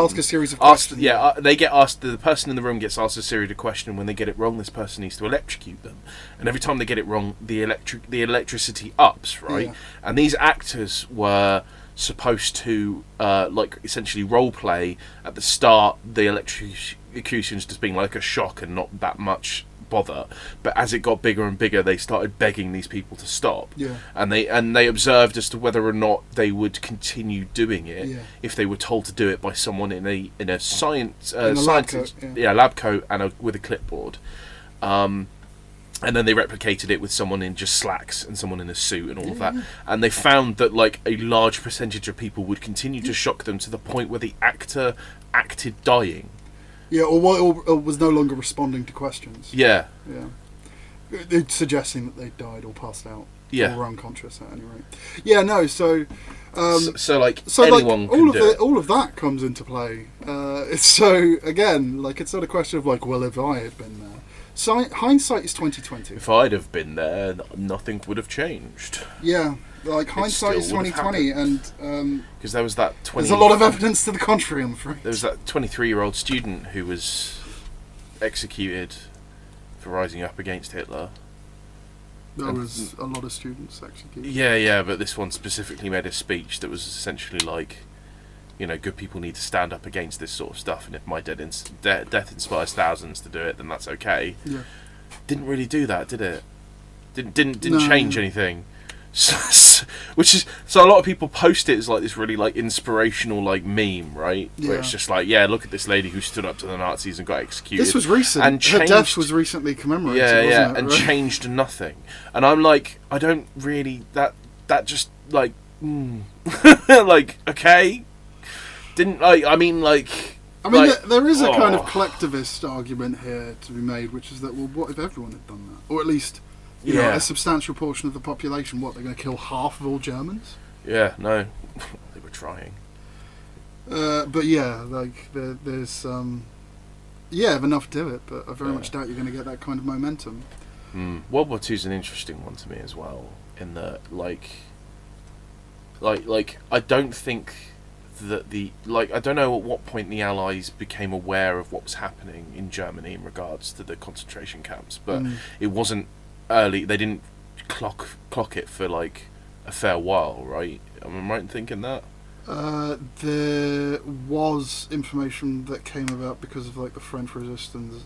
of questions. They get asked. The person in the room gets asked a series of questions. When they get it wrong, this person needs to electrocute them. And every time they get it wrong, the electricity ups, right? Yeah. And these actors were supposed to essentially role play at the start the electrocutions just being like a shock and not that much bother, but as it got bigger and bigger they started begging these people to stop. Yeah. And they observed as to whether or not they would continue doing it if they were told to do it by someone in a lab coat, lab coat and with a clipboard. And then they replicated it with someone in just slacks and someone in a suit and all of that. And they found that, like, a large percentage of people would continue to shock them to the point where the actor acted dying. Yeah, or was no longer responding to questions. Yeah. Yeah. Suggesting that they died or passed out. Yeah. Or were unconscious at any rate. Yeah, no, so anyone can do it. All of that comes into play. So, again, like, it's not a question of, like, well, if I had been there. So, hindsight is 20/20. If I'd have been there, nothing would have changed. Yeah, like, hindsight is 20/20, and because there was that there's a lot of evidence to the contrary, I'm afraid. There was that 23-year-old student who was executed for rising up against Hitler. There was a lot of students executed. Yeah, but this one specifically made a speech that was essentially like, you know, good people need to stand up against this sort of stuff, and if my death inspires thousands to do it, then that's okay. Yeah. Didn't really do that, did it? Didn't change anything. So a lot of people post it as like this really like inspirational like meme, right? Yeah. Where it's just like, yeah, look at this lady who stood up to the Nazis and got executed. This was recent. And her death was recently commemorated. Yeah, wasn't it? And right? changed nothing. And I'm like, I don't really that just like like okay. Didn't like I mean there is a kind of collectivist argument here to be made, which is that, well, what if everyone had done that, or at least You know, Yeah. a substantial portion of the population. What, they're going to kill half of all Germans? Yeah, no. They were trying. But yeah, like there's enough to it, but I very much doubt you're going to get that kind of momentum. World War II is an interesting one to me as well, in that like I don't think that I don't know at what point the Allies became aware of what was happening in Germany in regards to the concentration camps, but it wasn't early. They didn't clock it for like a fair while, right? Am I right in thinking that? There was information that came about because of like the French resistance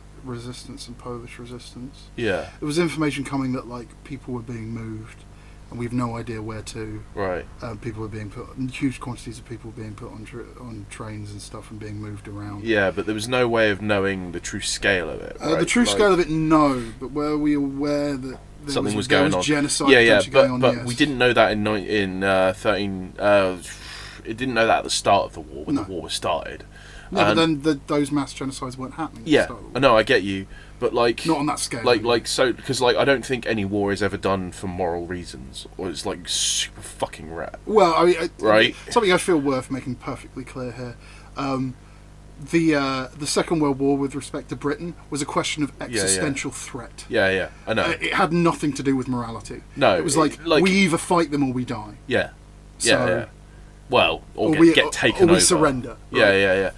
and Polish resistance. Yeah. There was information coming that like people were being moved, and we've no idea where to. Right. People were being put. Huge quantities of people were being put on trains and stuff and being moved around. Yeah, but there was no way of knowing the true scale of it. Right? The true scale of it, no. But were we aware that something was going on? Genocide. Yeah, but yes. We didn't know that in 13. It didn't know that at the start of the war when the war was started. No, but then those mass genocides weren't happening. Yeah, I know, I get you, but like not on that scale. So because I don't think any war is ever done for moral reasons, or it's like super fucking rare. Well, I mean, right? Something I feel worth making perfectly clear here. The Second World War, with respect to Britain, was a question of existential threat. Yeah, I know. It had nothing to do with morality. No, it was like we either fight them or we die. Yeah, so, yeah. Well, or get taken or we over. Surrender. Right? Yeah.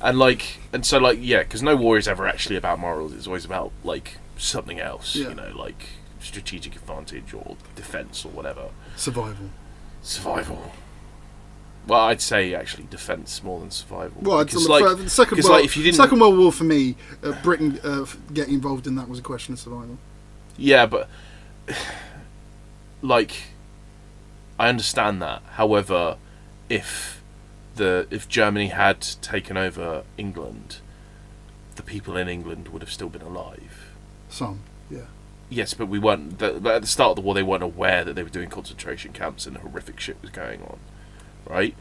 And because no war is ever actually about morals. It's always about like something else. Yeah. You know, like strategic advantage or defense or whatever. Survival. Well, I'd say actually defense more than survival. Well, because the Second World War for me, Britain getting involved in that was a question of survival. Yeah, but like I understand that. However, if Germany had taken over England, the people in England would have still been alive. Some, yeah. Yes, but we weren't. At the start of the war, they weren't aware that they were doing concentration camps and horrific shit was going on, right?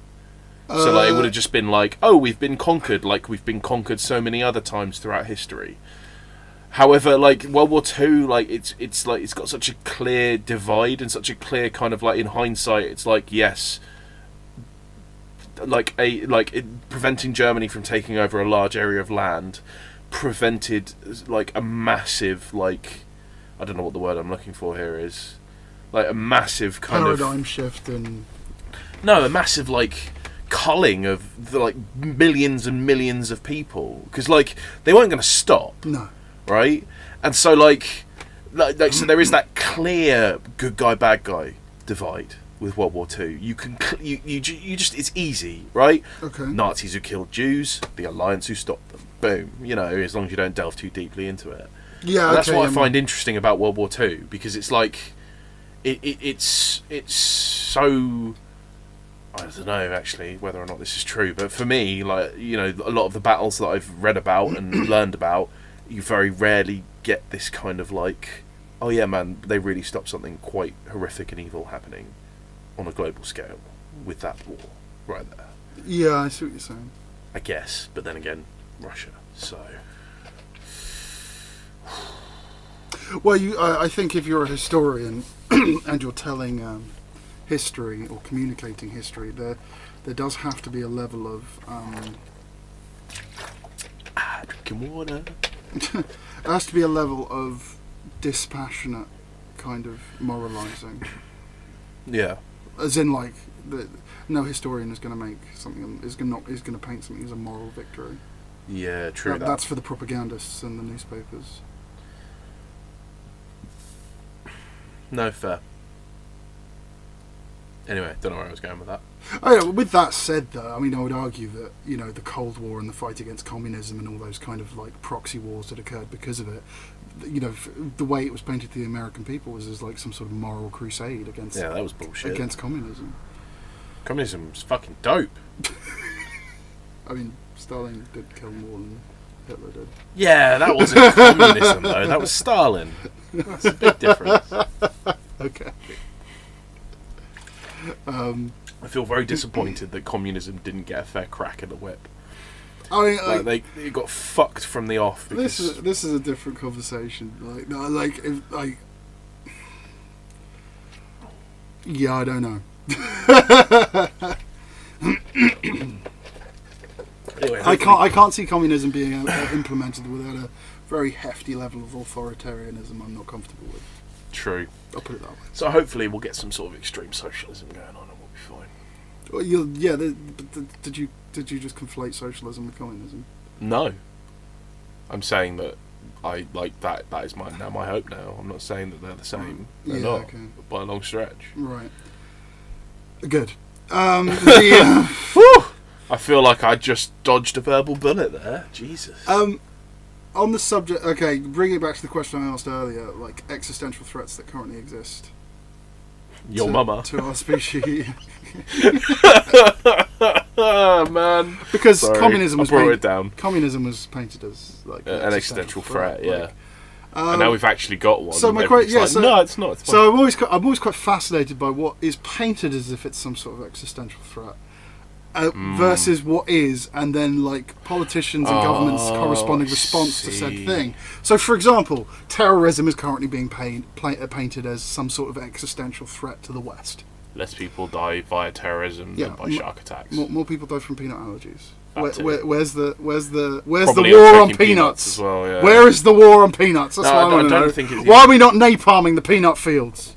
So it would have just been like, oh, we've been conquered, like we've been conquered so many other times throughout history. However, like World War II, like it's got such a clear divide and such a clear kind of like in hindsight, it's like yes. Preventing Germany from taking over a large area of land prevented like a massive I don't know what the word I'm looking for here is, like a massive kind paradigm shift and a massive like culling of the like millions and millions of people, because like they weren't going to stop, right? And so like so there is that clear good guy bad guy divide. With World War II, you just it's easy, right? Okay. Nazis who killed Jews, the Alliance who stopped them. Boom. You know, as long as you don't delve too deeply into it. Yeah. And that's what I find interesting about World War II, because it's like it's so. I don't know actually whether or not this is true, but for me, like you know, a lot of the battles that I've read about and learned about, you very rarely get this kind of like, oh yeah, man, they really stopped something quite horrific and evil happening on a global scale with that war right there. Yeah, I see what you're saying. I guess, but then again, Russia. So, well, I think if you're a historian and you're telling history or communicating history, there does have to be a level of drinking water. There has to be a level of dispassionate kind of moralising. Yeah. As in, like, no historian is going to make something is going to paint something as a moral victory. Yeah, true. That's for the propagandists and the newspapers. No, fair. Anyway, don't know where I was going with that. Oh, yeah, with that said, though, I mean, I would argue that you know the Cold War and the fight against communism and all those kind of like proxy wars that occurred because of it, you know, the way it was painted to the American people was as like some sort of moral crusade against. Yeah, that was bullshit. Against communism. Communism's fucking dope. I mean, Stalin did kill more than Hitler did. Yeah, that wasn't communism though. That was Stalin. That's a big difference. Okay. I feel very disappointed that communism didn't get a fair crack at the whip. I mean, they got fucked from the off. This is a different conversation. Like, no, like if like Yeah, I don't know. Anyway, I can't see communism being implemented without a very hefty level of authoritarianism I'm not comfortable with. True. I'll put it that way. So hopefully we'll get some sort of extreme socialism going on and we'll be fine. Well, did you just conflate socialism with communism? No. I'm saying that I like that is my hope now. I'm not saying that they're the same. They're not, okay. by a long stretch. Right. Good. Whew! I feel like I just dodged a verbal bullet there. Jesus. On the subject, okay, bringing it back to the question I asked earlier, like existential threats that currently exist. Your mama. To our species. Oh, man. Because Sorry, communism was brought it down. Communism was painted as like An existential threat, yeah. Like, and now we've actually got one. So my question, no, it's not. It's fine. So I'm always quite fascinated by what is painted as if it's some sort of existential threat, versus what is, and then like politicians and governments' corresponding response to said thing. So, for example, terrorism is currently being painted as some sort of existential threat to the West. Less people die via terrorism than by shark attacks. More people die from peanut allergies. Where's the Probably war on taking peanuts as well, yeah. Where is the war on peanuts? That's what I want to know. Think it's Why are we not napalming the peanut fields?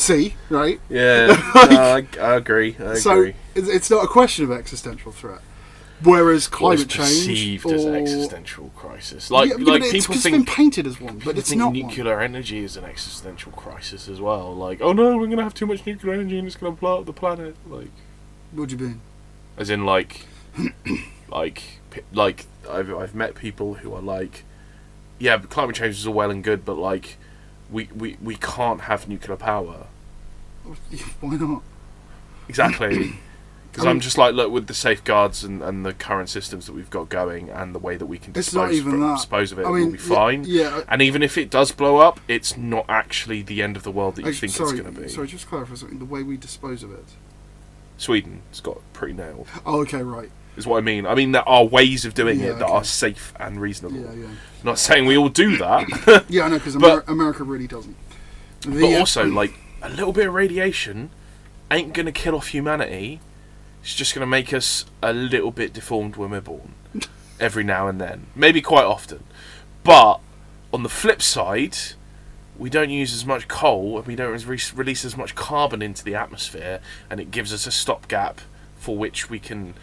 See, right? Yeah, no, I agree. So it's not a question of existential threat. Whereas climate change perceived as an existential crisis, like people think it's been painted as one, but it's not. Nuclear energy is an existential crisis as well. Like, oh no, we're gonna have too much nuclear energy and it's gonna blow up the planet. Like, what do you mean? As in, like I've met people who are like, yeah, but climate change is all well and good, but like, we can't have nuclear power. Why not? Exactly. Because I'm just like, look, with the safeguards and the current systems that we've got going and the way that we can dispose of it, we'll be fine. Yeah. And even if it does blow up, it's not actually the end of the world that you think it's going to be. Sorry, just to clarify something. The way we dispose of it. Sweden's got pretty nailed. Oh, okay, right. Is what I mean. I mean, there are ways of doing it that are safe and reasonable. Yeah. Not saying we all do that. Yeah, I know, because America really doesn't. But also, like, a little bit of radiation ain't going to kill off humanity. It's just going to make us a little bit deformed when we're born. Every now and then. Maybe quite often. But, on the flip side, we don't use as much coal and we don't release as much carbon into the atmosphere, and it gives us a stopgap for which we can,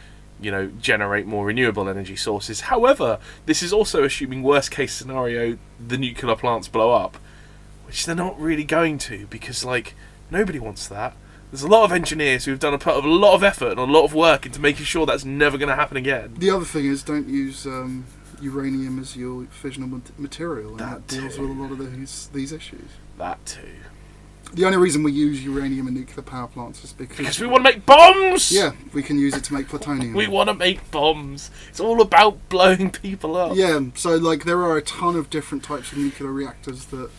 generate more renewable energy sources. However, this is also assuming worst case scenario, the nuclear plants blow up, which they're not really going to, because, like, nobody wants that. There's a lot of engineers who've done a lot of effort and a lot of work into making sure that's never going to happen again. The other thing is, don't use uranium as your fissionable material, and that deals with a lot of these issues. That too. The only reason we use uranium in nuclear power plants is because we want to make bombs! Yeah, we can use it to make plutonium. We want to make bombs. It's all about blowing people up. Yeah, so like there are a ton of different types of nuclear reactors that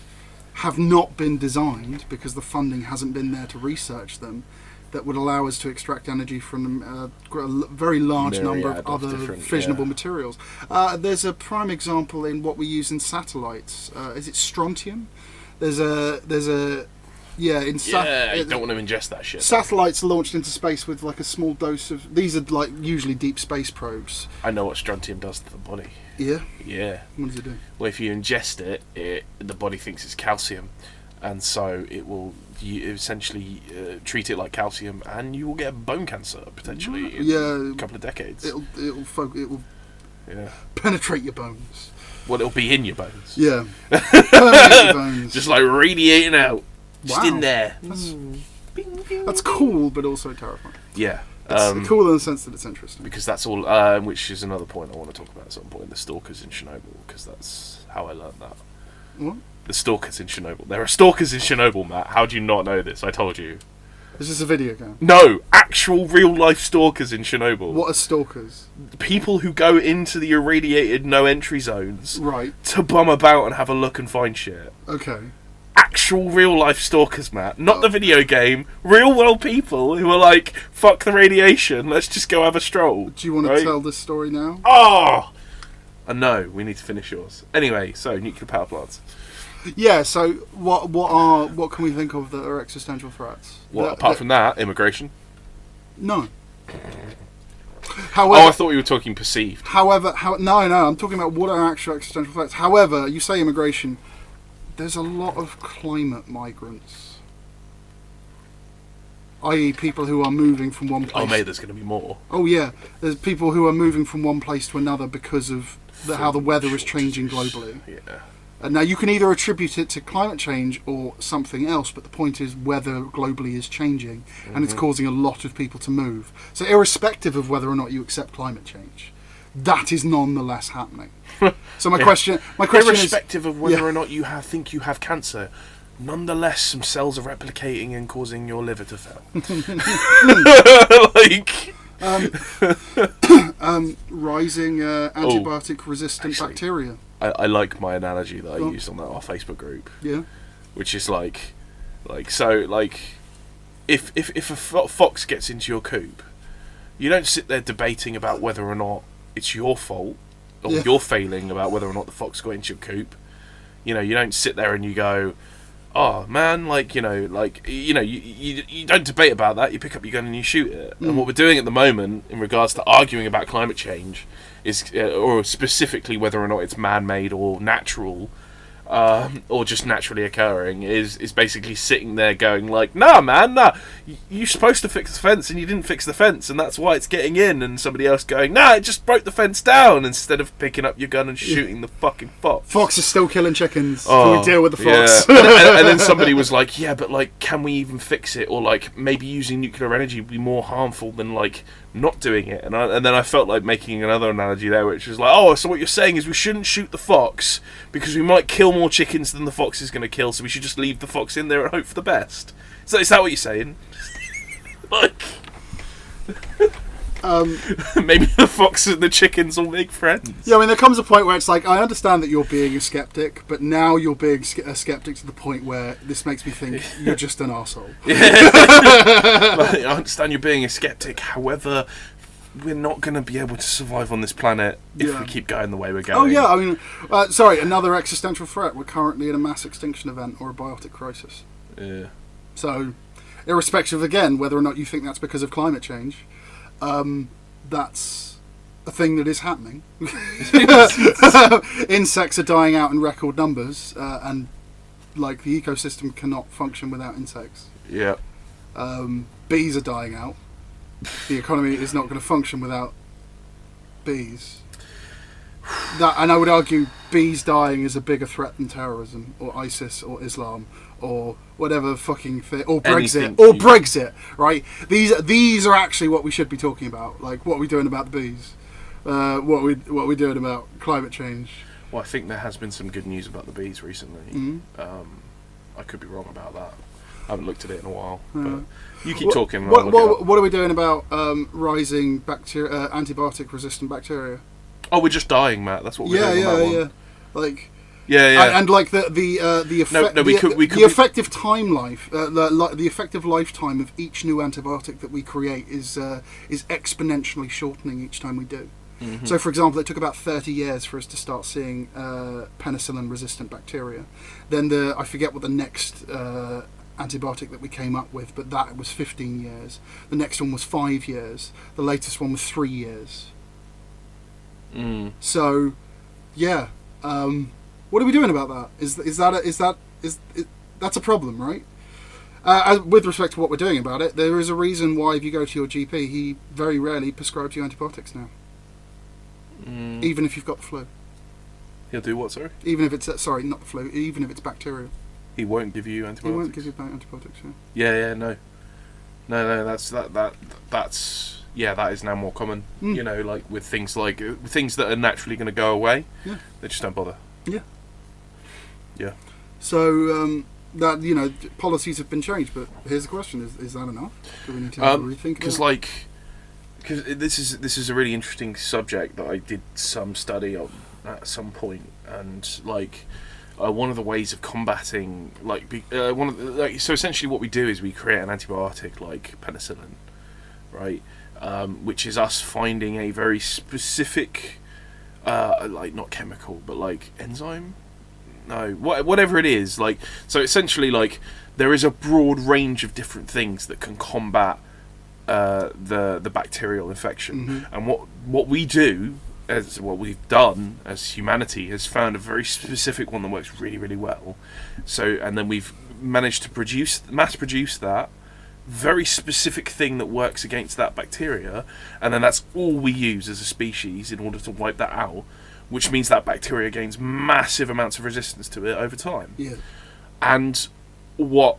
have not been designed because the funding hasn't been there to research them, that would allow us to extract energy from a very large number of other fissionable materials. There's a prime example in what we use in satellites. Is it strontium? You don't want to ingest that shit. Satellites are launched into space with like a small dose of... These are like usually deep space probes. I know what strontium does to the body. Yeah? Yeah. What does it do? Well, if you ingest it, the body thinks it's calcium, and so it will essentially treat it like calcium, and you will get bone cancer potentially in a couple of decades. It will penetrate your bones. Well, it'll be in your bones. Yeah. Permeate your bones. Just like radiating out. Just in there. That's cool, but also terrifying. Yeah. It's cool in the sense that it's interesting. Because that's all, which is another point I want to talk about at some point, the stalkers in Chernobyl, because that's how I learned that. What? The stalkers in Chernobyl. There are stalkers in Chernobyl, Matt. How do you not know this? I told you. Is this a video game? No! Actual real-life stalkers in Chernobyl. What are stalkers? People who go into the irradiated no-entry zones to bum about and have a look and find shit. Okay. Actual real-life stalkers, Matt. Not the video game. Real-world people who are like, fuck the radiation, let's just go have a stroll. Do you want to tell this story now? Oh! No, we need to finish yours. Anyway, so, nuclear power plants. Yeah. So what can we think of that are existential threats? Well, apart from that, immigration. No. Oh, I thought we were talking perceived. However, no, I'm talking about what are actual existential threats. However, you say immigration. There's a lot of climate migrants, i.e., people who are moving from one place. Oh, mate, there's going to be more. Oh yeah, there's people who are moving from one place to another because of how the weather is changing globally. Yeah. And now you can either attribute it to climate change or something else, but the point is weather globally is changing, and it's causing a lot of people to move. So irrespective of whether or not you accept climate change, that is nonetheless happening. So my question irrespective of whether yeah. or not you think you have cancer, nonetheless, some cells are replicating and causing your liver to fail. rising antibiotic-resistant bacteria. I like my analogy that I used on our Facebook group. Yeah. Which is if a fox gets into your coop, you don't sit there debating about whether or not it's your fault or you're failing about whether or not the fox got into your coop. You don't sit there and you go, oh man, you don't debate about that. You pick up your gun and you shoot it. And what we're doing at the moment in regards to arguing about climate change is, or specifically whether or not it's man-made or natural, or just naturally occurring, is basically sitting there going nah man, you're supposed to fix the fence and you didn't fix the fence and that's why it's getting in, and somebody else going, it just broke the fence down, instead of picking up your gun and shooting the fucking fox. Fox is still killing chickens. Can we deal with the fox? Yeah. and then somebody was like, yeah, but can we even fix it, or maybe using nuclear energy would be more harmful than not doing it. And then I felt like making another analogy there, which was so what you're saying is we shouldn't shoot the fox because we might kill more chickens than the fox is going to kill, so we should just leave the fox in there and hope for the best. So is that what you're saying? Maybe the fox and the chickens will make friends. Yeah, I mean, there comes a point where it's I understand that you're being a skeptic, but now you're being a skeptic to the point where this makes me think you're just an arsehole. I understand you're being a skeptic, however, we're not going to be able to survive on this planet if we keep going the way we're going. Oh yeah, I mean, another existential threat. We're currently in a mass extinction event or a biotic crisis. Yeah. So, irrespective, again, whether or not you think that's because of climate change, that's a thing that is happening. Insects are dying out in record numbers, and the ecosystem cannot function without insects. Yeah. Bees are dying out. The economy is not going to function without bees. And I would argue bees dying is a bigger threat than terrorism or ISIS or Islam or whatever fucking thing, or Brexit, right? These are actually what we should be talking about. What are we doing about the bees? What are we doing about climate change? Well, I think there has been some good news about the bees recently. Mm-hmm. I could be wrong about that. I haven't looked at it in a while. But you keep talking. What are we doing about rising antibiotic-resistant bacteria? Oh, we're just dying, Matt. That's what we're doing. And the effective time life, the effective lifetime of each new antibiotic that we create is exponentially shortening each time we do. Mm-hmm. So, for example, it took about 30 years for us to start seeing penicillin-resistant bacteria. Then I forget what the next antibiotic that we came up with, but that was 15 years. The next one was 5 years. The latest one was 3 years. Mm. So, yeah. What are we doing about that? That's a problem, right? With respect to what we're doing about it, there is a reason why if you go to your GP, he very rarely prescribes you antibiotics now. Mm. Even if you've got the flu. He'll do what, sorry? Even if it's not the flu. Even if it's bacterial. He won't give you antibiotics. He won't give you antibiotics. Yeah. No. That's that is now more common. Mm. With things that are naturally going to go away. Yeah. They just don't bother. Yeah. Yeah. So that policies have been changed, but here's the question: is that enough? Do we need to rethink it? Because this is a really interesting subject that I did some study on at some point, and one of the ways of combating so essentially what we do is we create an antibiotic like penicillin, right? Which is us finding a very specific not chemical but enzyme, know, whatever it is. Like, so essentially, like, there is a broad range of different things that can combat the bacterial infection, and what we do, as what we've done as humanity, has found a very specific one that works really, really well. So, and then we've managed to mass produce that very specific thing that works against that bacteria, and then that's all we use as a species in order to wipe that out, which means that bacteria gains massive amounts of resistance to it over time. Yeah. And what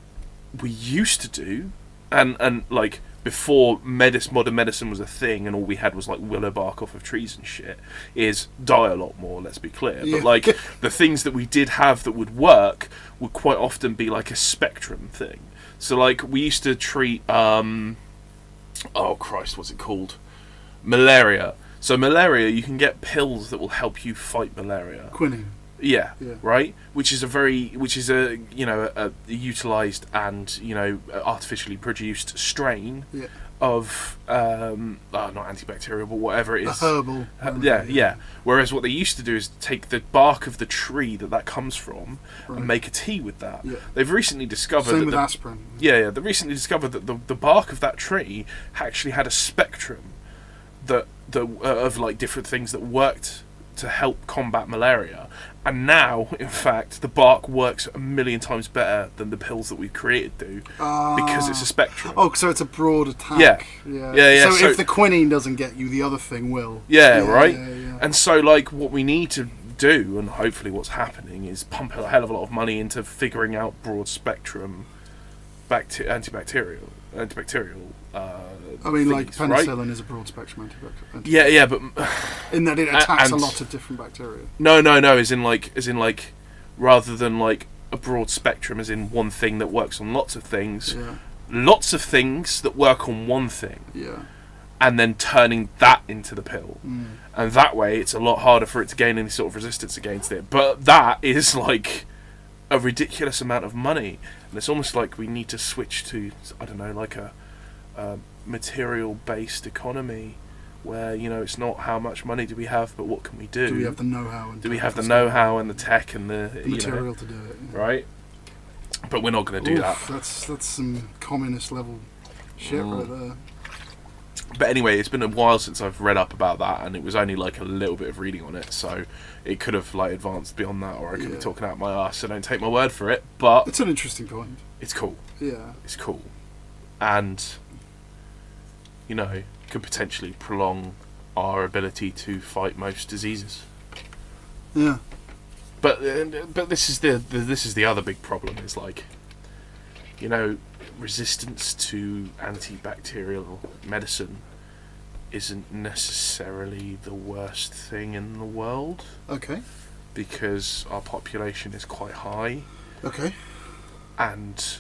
we used to do, and like before modern medicine was a thing and all we had was like willow bark off of trees and shit, is die a lot more, let's be clear. Yeah. But like the things that we did have that would work would quite often be like a spectrum thing. So like we used to treat oh Christ, what's it called? Malaria. So malaria, you can get pills that will help you fight malaria. Quinine. Yeah, Yeah. right. Which is a utilized and artificially produced strain Yeah. of not antibacterial, but whatever it A is. herbal. Yeah. Whereas what they used to do is take the bark of the tree that comes from Right. and make a tea with that. Yeah. They've recently discovered Same that with aspirin. they recently discovered that the bark of that tree actually had a spectrum of like different things that worked to help combat malaria, and now in fact the bark works a million times better than the pills that we've created do, because it's a spectrum. Oh, so it's a broad attack. Yeah. So So if the quinine doesn't get you, the other thing will. right. Yeah. And so like what we need to do, and hopefully what's happening, is pump a hell of a lot of money into figuring out broad spectrum antibacterial. I mean, like things, right? penicillin is a broad spectrum antibacterial. Yeah, but In that it attacks and- a lot of different bacteria. no, as in like rather than like a broad spectrum, as in one thing that works on lots of things, Yeah. lots of things that work on one thing, Yeah. and then turning that into the pill. And that way it's a lot harder for it to gain any sort of resistance against it. But that is like a ridiculous amount of money, and it's almost like we need to switch to, I don't know, like a material-based economy where it's not how much money do we have, but what can we do? Do we have the know-how? And Do we have the know-how and the tech and the material to do it? Yeah. right? But we're not going to do that. That's some communist level shit right there. But anyway, it's been a while since I've read up about that, and it was only like a little bit of reading on it, so it could have like advanced beyond that, or I could be talking out my ass, so don't take my word for it. But It's an interesting point. it's cool. Yeah. It's cool, and could potentially prolong our ability to fight most diseases. Yeah. But this is the other big problem, is like, resistance to antibacterial medicine isn't necessarily the worst thing in the world, Okay. because our population is quite high, Okay. and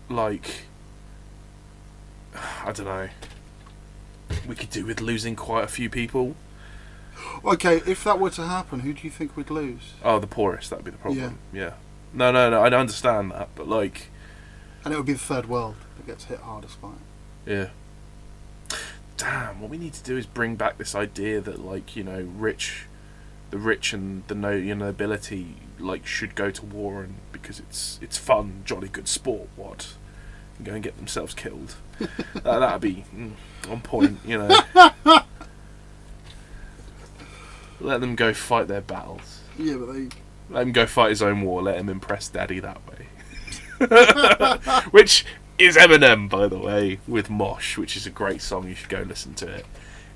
like, I don't know, we could do with losing quite a few people. Okay, if that were to happen, who do you think would lose? Oh, the poorest, that'd be the problem. Yeah. No, I understand that, but like, And it would be the third world that gets hit hardest by it. yeah. Damn, what we need to do is bring back this idea that like, the rich and the nobility like should go to war, and because it's fun, jolly good sport, what? And go and get themselves killed. That'd be on point, Let them go fight their battles. Yeah, but they... Let him go fight his own war. Let him impress Daddy that way. Which is Eminem, by the way, with Mosh, which is a great song. You should go listen to it.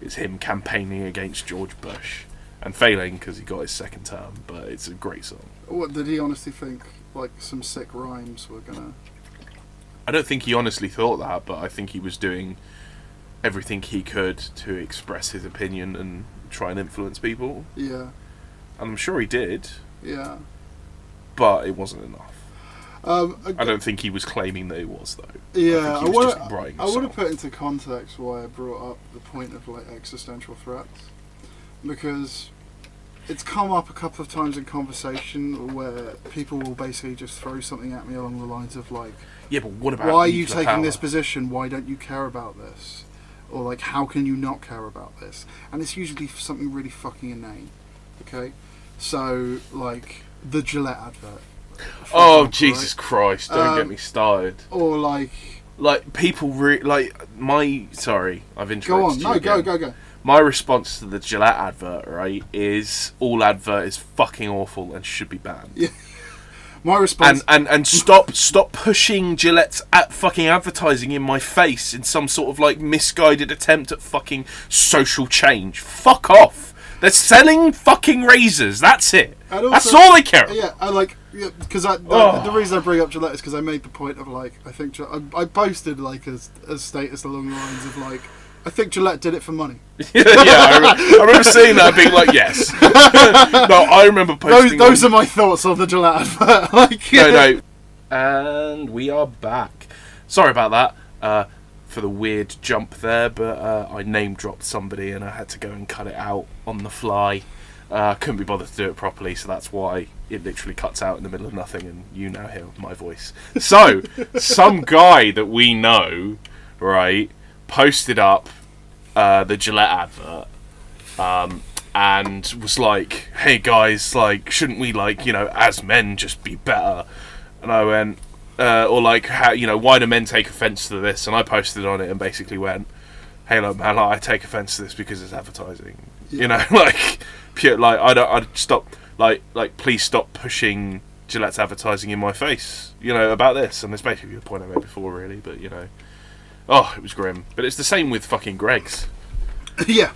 It's him campaigning against George Bush and failing because he got his second term, but it's a great song. What, did he honestly think, like, some sick rhymes were gonna... I don't think he honestly thought that, but I think he was doing everything he could to express his opinion and try and influence people. Yeah. And I'm sure he did, Yeah. but it wasn't enough. I don't think he was claiming that it was, though. Yeah, I think he was just writing a I want song. to put into context why I brought up the point of like existential threats, because it's come up a couple of times in conversation where people will basically just throw something at me along the lines of like, Yeah, but what about why are you nuclear taking power? this position? Why don't you care about this? Or like, how can you not care about this? And it's usually something really fucking inane. Okay, so like, the Gillette advert. Oh, example, Jesus Christ! Don't get me started. Or like people sorry, I've interrupted go on, you no, again. go. My response to the Gillette advert, right, is all advert is fucking awful and should be banned. Yeah. My response And stop pushing Gillette's fucking advertising in my face in some sort of like misguided attempt at fucking social change. Fuck off. They're selling fucking razors. That's it. Also, that's all they care about. Yeah, I like because the reason I bring up Gillette is because I made the point of like I think I posted like a status along the lines of like I think Gillette did it for money. I remember seeing that, being like, yes. No, I remember posting. Those are my thoughts on the Gillette advert. Like, No. And we are back. Sorry about that. For the weird jump there, but I name dropped somebody and I had to go and cut it out on the fly. Couldn't be bothered to do it properly, so that's why it literally cuts out in the middle of nothing and you now hear my voice. So, some guy that we know, right, posted up the Gillette advert and was like, hey guys, like, shouldn't we, like, you know, as men just be better? And I went, or like, how, you know, why do men take offence to this? And I posted on it and basically went, hey look man, like, I take offence to this because it's advertising. You know, like, pure, like, I'd stop, like please stop pushing Gillette's advertising in my face, you know, about this. And it's basically the point I made before, really, but, you know. Oh, it was grim. But it's the same with fucking Greg's. Yeah.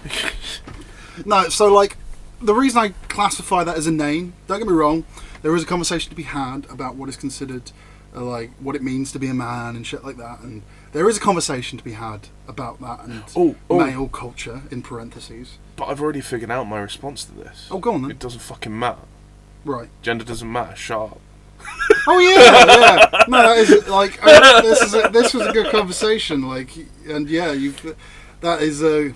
No, so, like, the reason I classify that as a name, don't get me wrong, there is a conversation to be had about what is considered, like, what it means to be a man and shit like that. And there is a conversation to be had about that and male culture, in parentheses. But I've already figured out my response to this. Oh, go on then. It doesn't fucking matter. Right. Gender doesn't matter. Shut up. Oh yeah. No, that is like this was a good conversation. Like, and yeah, that is a.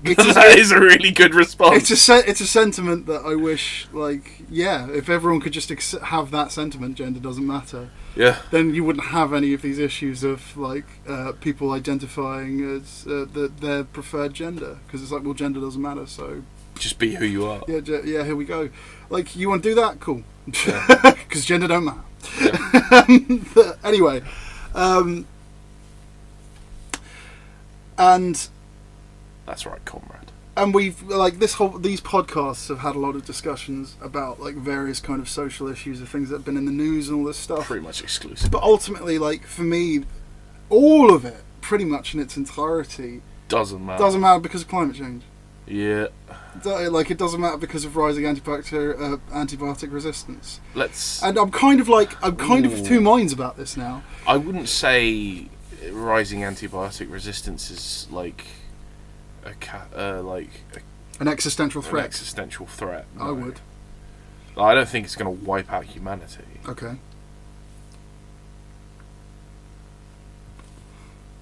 That is a really good response. It's a sentiment that I wish, like, yeah, if everyone could just have that sentiment, gender doesn't matter. Yeah. Then you wouldn't have any of these issues of like people identifying as their preferred gender, because it's like, well, gender doesn't matter, so just be who you are. Yeah. Here we go. Like, you want to do that? Cool. Because gender don't matter. Yeah. Anyway, and that's right, comrade. And we've like these podcasts have had a lot of discussions about like various kind of social issues of things that have been in the news and all this stuff. Pretty much exclusive. But ultimately, like, for me, all of it, pretty much in its entirety, doesn't matter. Doesn't matter because of climate change. Yeah. Like, it doesn't matter because of rising antibiotic resistance. And I'm kind of of two minds about this now. I wouldn't say rising antibiotic resistance is like an existential threat. An existential threat. No. I would. I don't think it's going to wipe out humanity. Okay.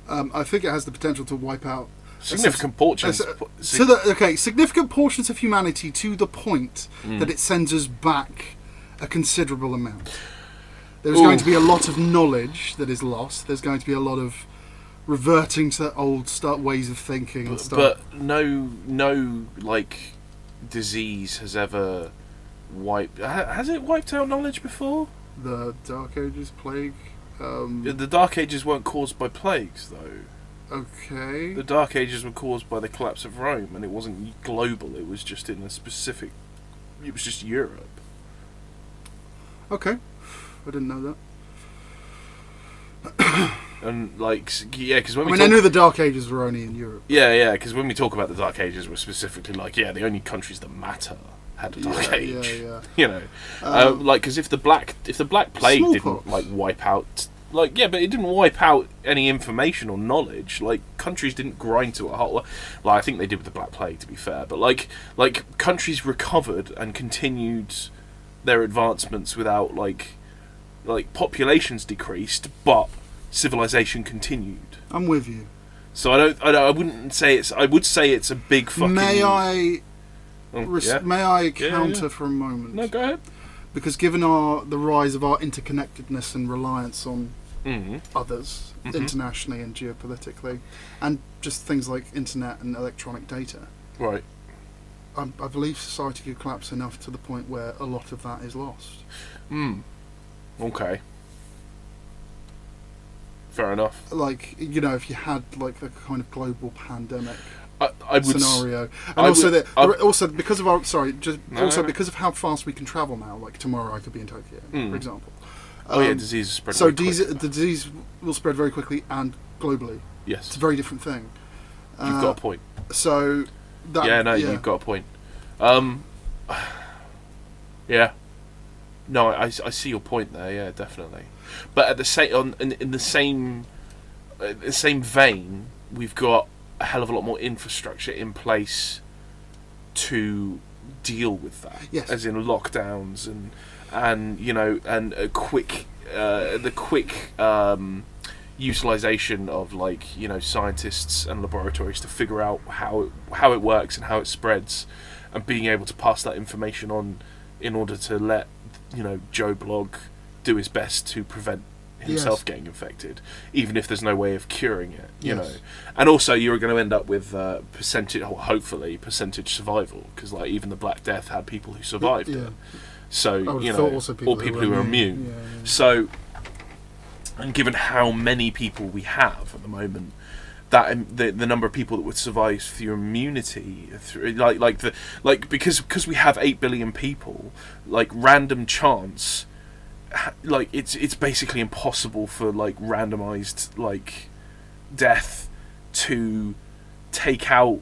I think it has the potential to wipe out significant portions. Significant portions of humanity to the point that it sends us back a considerable amount. There's going to be a lot of knowledge that is lost. There's going to be a lot of reverting to old ways of thinking and stuff. But no, like, disease has ever wiped. Has it wiped out knowledge before? The Dark Ages, plague. The Dark Ages weren't caused by plagues, though. Okay. The Dark Ages were caused by the collapse of Rome, and it wasn't global. It was just in a specific. It was just Europe. Okay, I didn't know that. And like, yeah, because I knew the Dark Ages were only in Europe. Yeah, because when we talk about the Dark Ages, we're specifically like, yeah, the only countries that matter had a Dark Age. Yeah. You know, like, because if the Black Plague didn't like wipe out, like, yeah, but it didn't wipe out any information or knowledge. Like, countries didn't grind to a halt. Like, I think they did with the Black Plague, to be fair. But like countries recovered and continued their advancements without like populations decreased, but civilization continued. I'm with you. So I wouldn't say it's. I would say it's a big fucking. May I counter for a moment? No, go ahead. Because given the rise of our interconnectedness and reliance on others internationally and geopolitically, and just things like internet and electronic data, right? I believe society could collapse enough to the point where a lot of that is lost. Okay. Fair enough. Like, you know, if you had like the kind of global pandemic I would scenario, and also because of our because of how fast we can travel now. Like tomorrow, I could be in Tokyo, for example. Disease spread. So the disease will spread very quickly and globally. Yes, it's a very different thing. You've got a point. So that, you've got a point. Yeah. No, I see your point there. Yeah, definitely. But at the same in the same vein, we've got a hell of a lot more infrastructure in place to deal with that. Yes. As in lockdowns and you know, and a quick utilization of, like, you know, scientists and laboratories to figure out how it works and how it spreads, and being able to pass that information on in order to let, you know, Joe Blogg do his best to prevent himself getting infected, even if there's no way of curing it, you know. And also, you're going to end up with hopefully percentage survival, because, like, even the Black Death had people who survived it. So, you know, or people who are immune. Yeah. So, and given how many people we have at the moment, that the number of people that would survive through immunity, through because we have 8 billion people, like, random chance, like, it's basically impossible for, like, randomized, like, death to take out,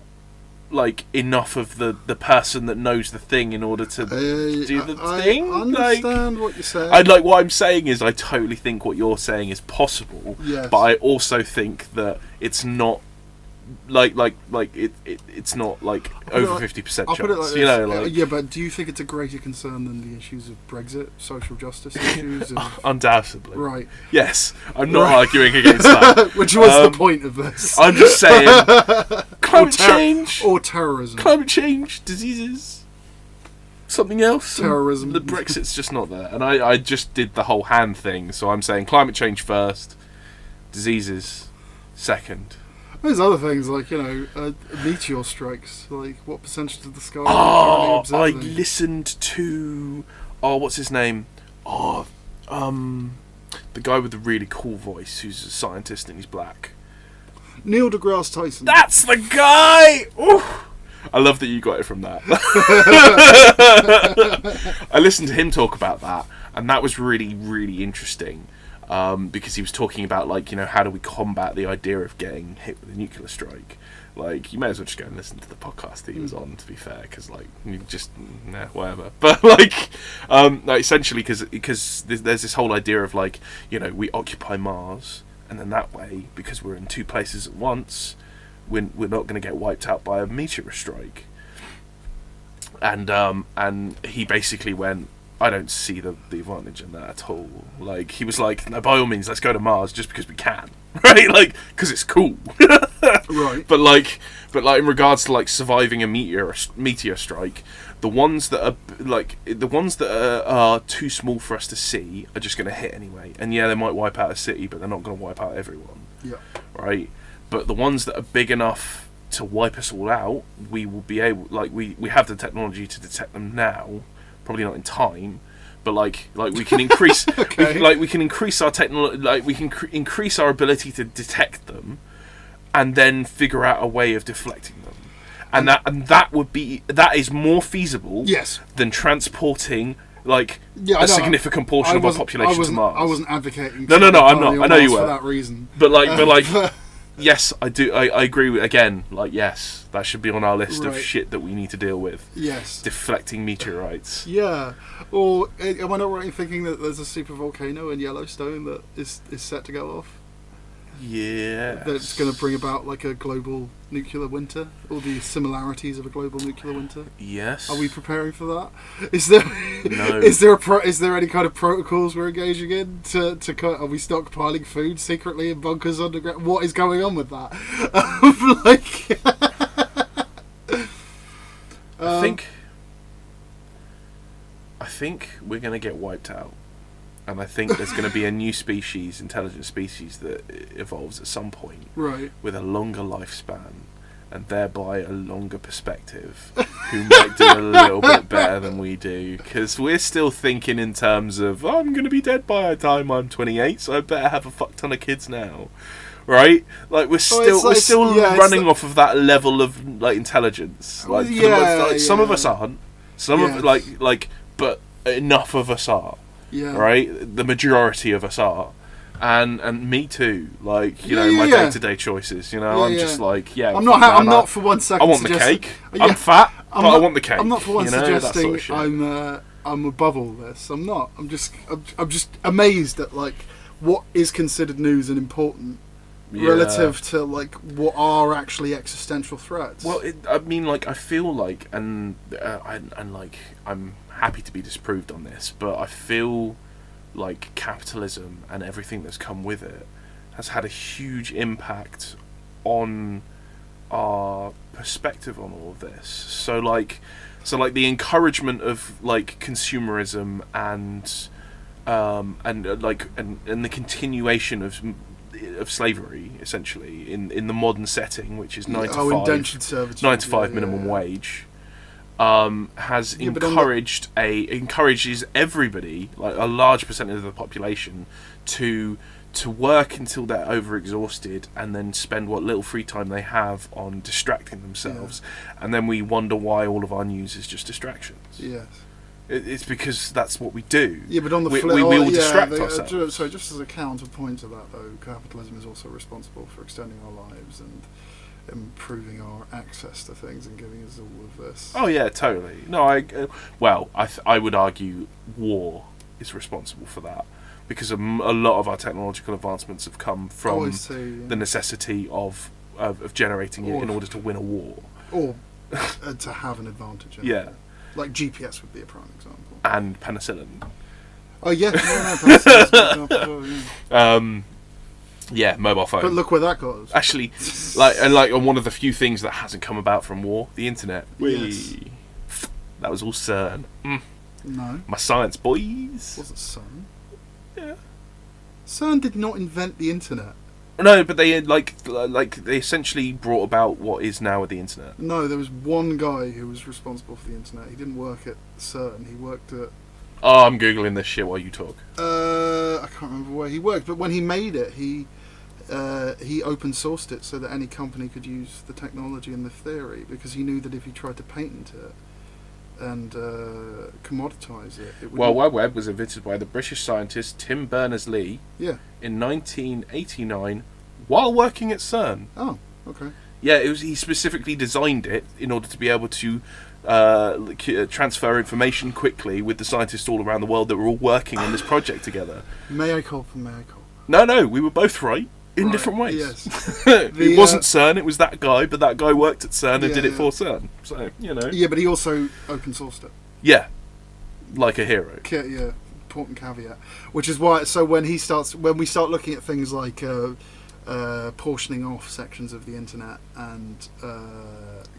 like, enough of the person that knows the thing in order to do the thing. I understand what you're saying. What I'm saying is, I totally think what you're saying is possible. Yes. But I also think that it's not it's not like over 50% chance. I'll put it like this. You know, like, yeah, but do you think it's a greater concern than the issues of Brexit, social justice issues? And... Undoubtedly. Right. Yes, I'm not arguing against that. Which was the point of this. I'm just saying, climate change or terrorism. Climate change, diseases, something else. Terrorism. The Brexit's just not there, and I just did the whole hand thing. So I'm saying climate change first, diseases second. There's other things like, you know, meteor strikes. Like, what percentage of the sky? I listened to what's his name? The guy with the really cool voice, who's a scientist and he's black. Neil deGrasse Tyson. That's the guy. Ooh. I love that you got it from that. I listened to him talk about that, and that was really, really interesting. Because he was talking about, like, you know, how do we combat the idea of getting hit with a nuclear strike? Like, you may as well just go and listen to the podcast that he was on, to be fair, because, like, you just, whatever. But, like essentially, because there's this whole idea of, like, you know, we occupy Mars, and then that way, because we're in two places at once, we're not going to get wiped out by a meteor strike. And he basically went, I don't see the advantage in that at all. Like, he was like, no, by all means, let's go to Mars just because we can, right? Like, because it's cool. Right. But like in regards to, like, surviving a meteor strike, the ones that are too small for us to see are just going to hit anyway. And yeah, they might wipe out a city, but they're not going to wipe out everyone. Yeah. Right. But the ones that are big enough to wipe us all out, we will be able, like, we have the technology to detect them now. Probably not in time, but like we can increase, okay. we can increase our technology, like we can increase our ability to detect them, and then figure out a way of deflecting them, and that is more feasible, yes, than transporting, like, a significant portion of our population to Mars. I wasn't advocating. No, I'm not. I know you were for that reason. But like. Yes, I do. I agree with, again, like, yes, that should be on our list of shit that we need to deal with. Yes. Deflecting meteorites. Yeah. Or am I not right in thinking that there's a super volcano in Yellowstone that is set to go off? Yeah. That's going to bring about, like, a global nuclear winter, or the similarities of a global nuclear winter. Yes. Are we preparing for that? Is there? No. Is there any kind of protocols we're engaging in to are we stockpiling food secretly in bunkers underground? What is going on with that? I think we're going to get wiped out. And I think there's going to be a new species, intelligent species, that evolves at some point, right, with a longer lifespan, and thereby a longer perspective, who might do a little bit better than we do, because we're still thinking in terms of, oh, I'm going to be dead by the time I'm 28, so I better have a fuck ton of kids now, right? Like we're still running off of that level of like intelligence. Like, some of us aren't, some of but enough of us are, right? The majority of us are. And me too, like, you know, my day-to-day choices, you know, I'm just like, I'm not for one second I want the cake. I'm fat, but I want the cake. I'm not for one suggesting that sort of I'm above all this. I'm not. I'm just amazed at like what is considered news and important relative to like what are actually existential threats. Well, I mean, like, I feel like, and like, I'm happy to be disproved on this, but I feel like capitalism and everything that's come with it has had a huge impact on our perspective on all of this. So like the encouragement of like consumerism and the continuation of slavery, essentially, in the modern setting, which is 9 to 5, indentured servitude, 9 to 5 minimum wage. Has encourages everybody, like a large percentage of the population, to work until they're overexhausted and then spend what little free time they have on distracting themselves, and then we wonder why all of our news is just distractions. Yes. It's because that's what we do. Yeah, but on the flip, we all distract ourselves. So just as a counterpoint to that, though, capitalism is also responsible for extending our lives and improving our access to things and giving us all of this. Oh yeah, totally. No, I would argue war is responsible for that, because a lot of our technological advancements have come from the necessity of generating it in order to win a war, or to have an advantage. Like GPS would be a prime example, and penicillin. Oh yeah, penicillin's a good example. Yeah, mobile phone. But look where that got us. Actually, like on one of the few things that hasn't come about from war, the internet. Yes. That was all CERN. No. My science boys. Was it CERN? Yeah. CERN did not invent the internet. No, but they they essentially brought about what is now the internet. No, there was one guy who was responsible for the internet. He didn't work at CERN. He worked at... Oh, I'm googling this shit while you talk. I can't remember where he worked, but when he made it, he open sourced it so that any company could use the technology and the theory, because he knew that if he tried to patent it and commoditize it, it would... World Wide Web was invented by the British scientist Tim Berners-Lee in 1989 while working at CERN. Oh, okay. Yeah, he specifically designed it in order to be able to transfer information quickly with the scientists all around the world that were all working on this project together. May I call? No, we were both right in different ways. Yes. It wasn't CERN, it was that guy, but that guy worked at CERN and did it for CERN. So, you know. Yeah, but he also open sourced it. Yeah, like a hero. Yeah, important caveat. Which is why, so when we start looking at things like portioning off sections of the internet and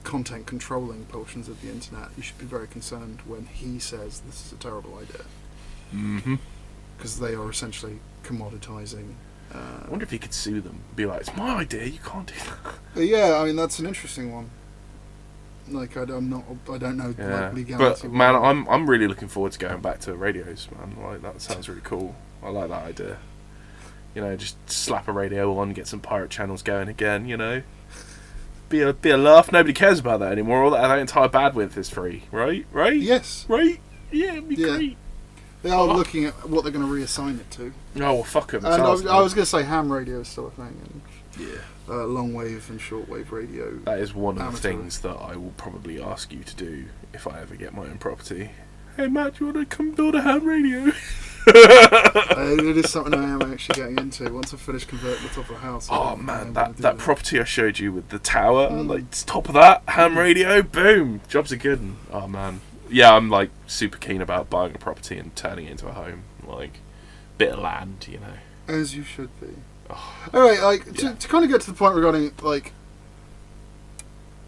content controlling portions of the internet, you should be very concerned when he says this is a terrible idea. Mm-hmm. Because they are essentially commoditizing. I wonder if he could sue them. Be like, it's my idea, you can't do that. Yeah, I mean, that's an interesting one. Like, I don't know like, legality. But man, I'm really looking forward to going back to radios, man. Like, that sounds really cool. I like that idea. You know, just slap a radio on, get some pirate channels going again. You know, be a laugh. Nobody cares about that anymore. All that entire bandwidth is free, right? Yes. Right. Yeah, it'd be great. They are looking at what they're going to reassign it to. Oh, well, fuck them. And I was going to say ham radio is still a thing. And long wave and short wave radio. That is one of the things that I will probably ask you to do if I ever get my own property. Hey Matt, do you want to come build a ham radio? It is something I am actually getting into once I finish converting the top of the house. Oh man, that property I showed you with the tower, like top of that ham radio, boom, jobs are good. Oh man, yeah, I'm like super keen about buying a property and turning it into a home, like bit of land, you know. As you should be. Oh. Anyway, like to kind of get to the point regarding like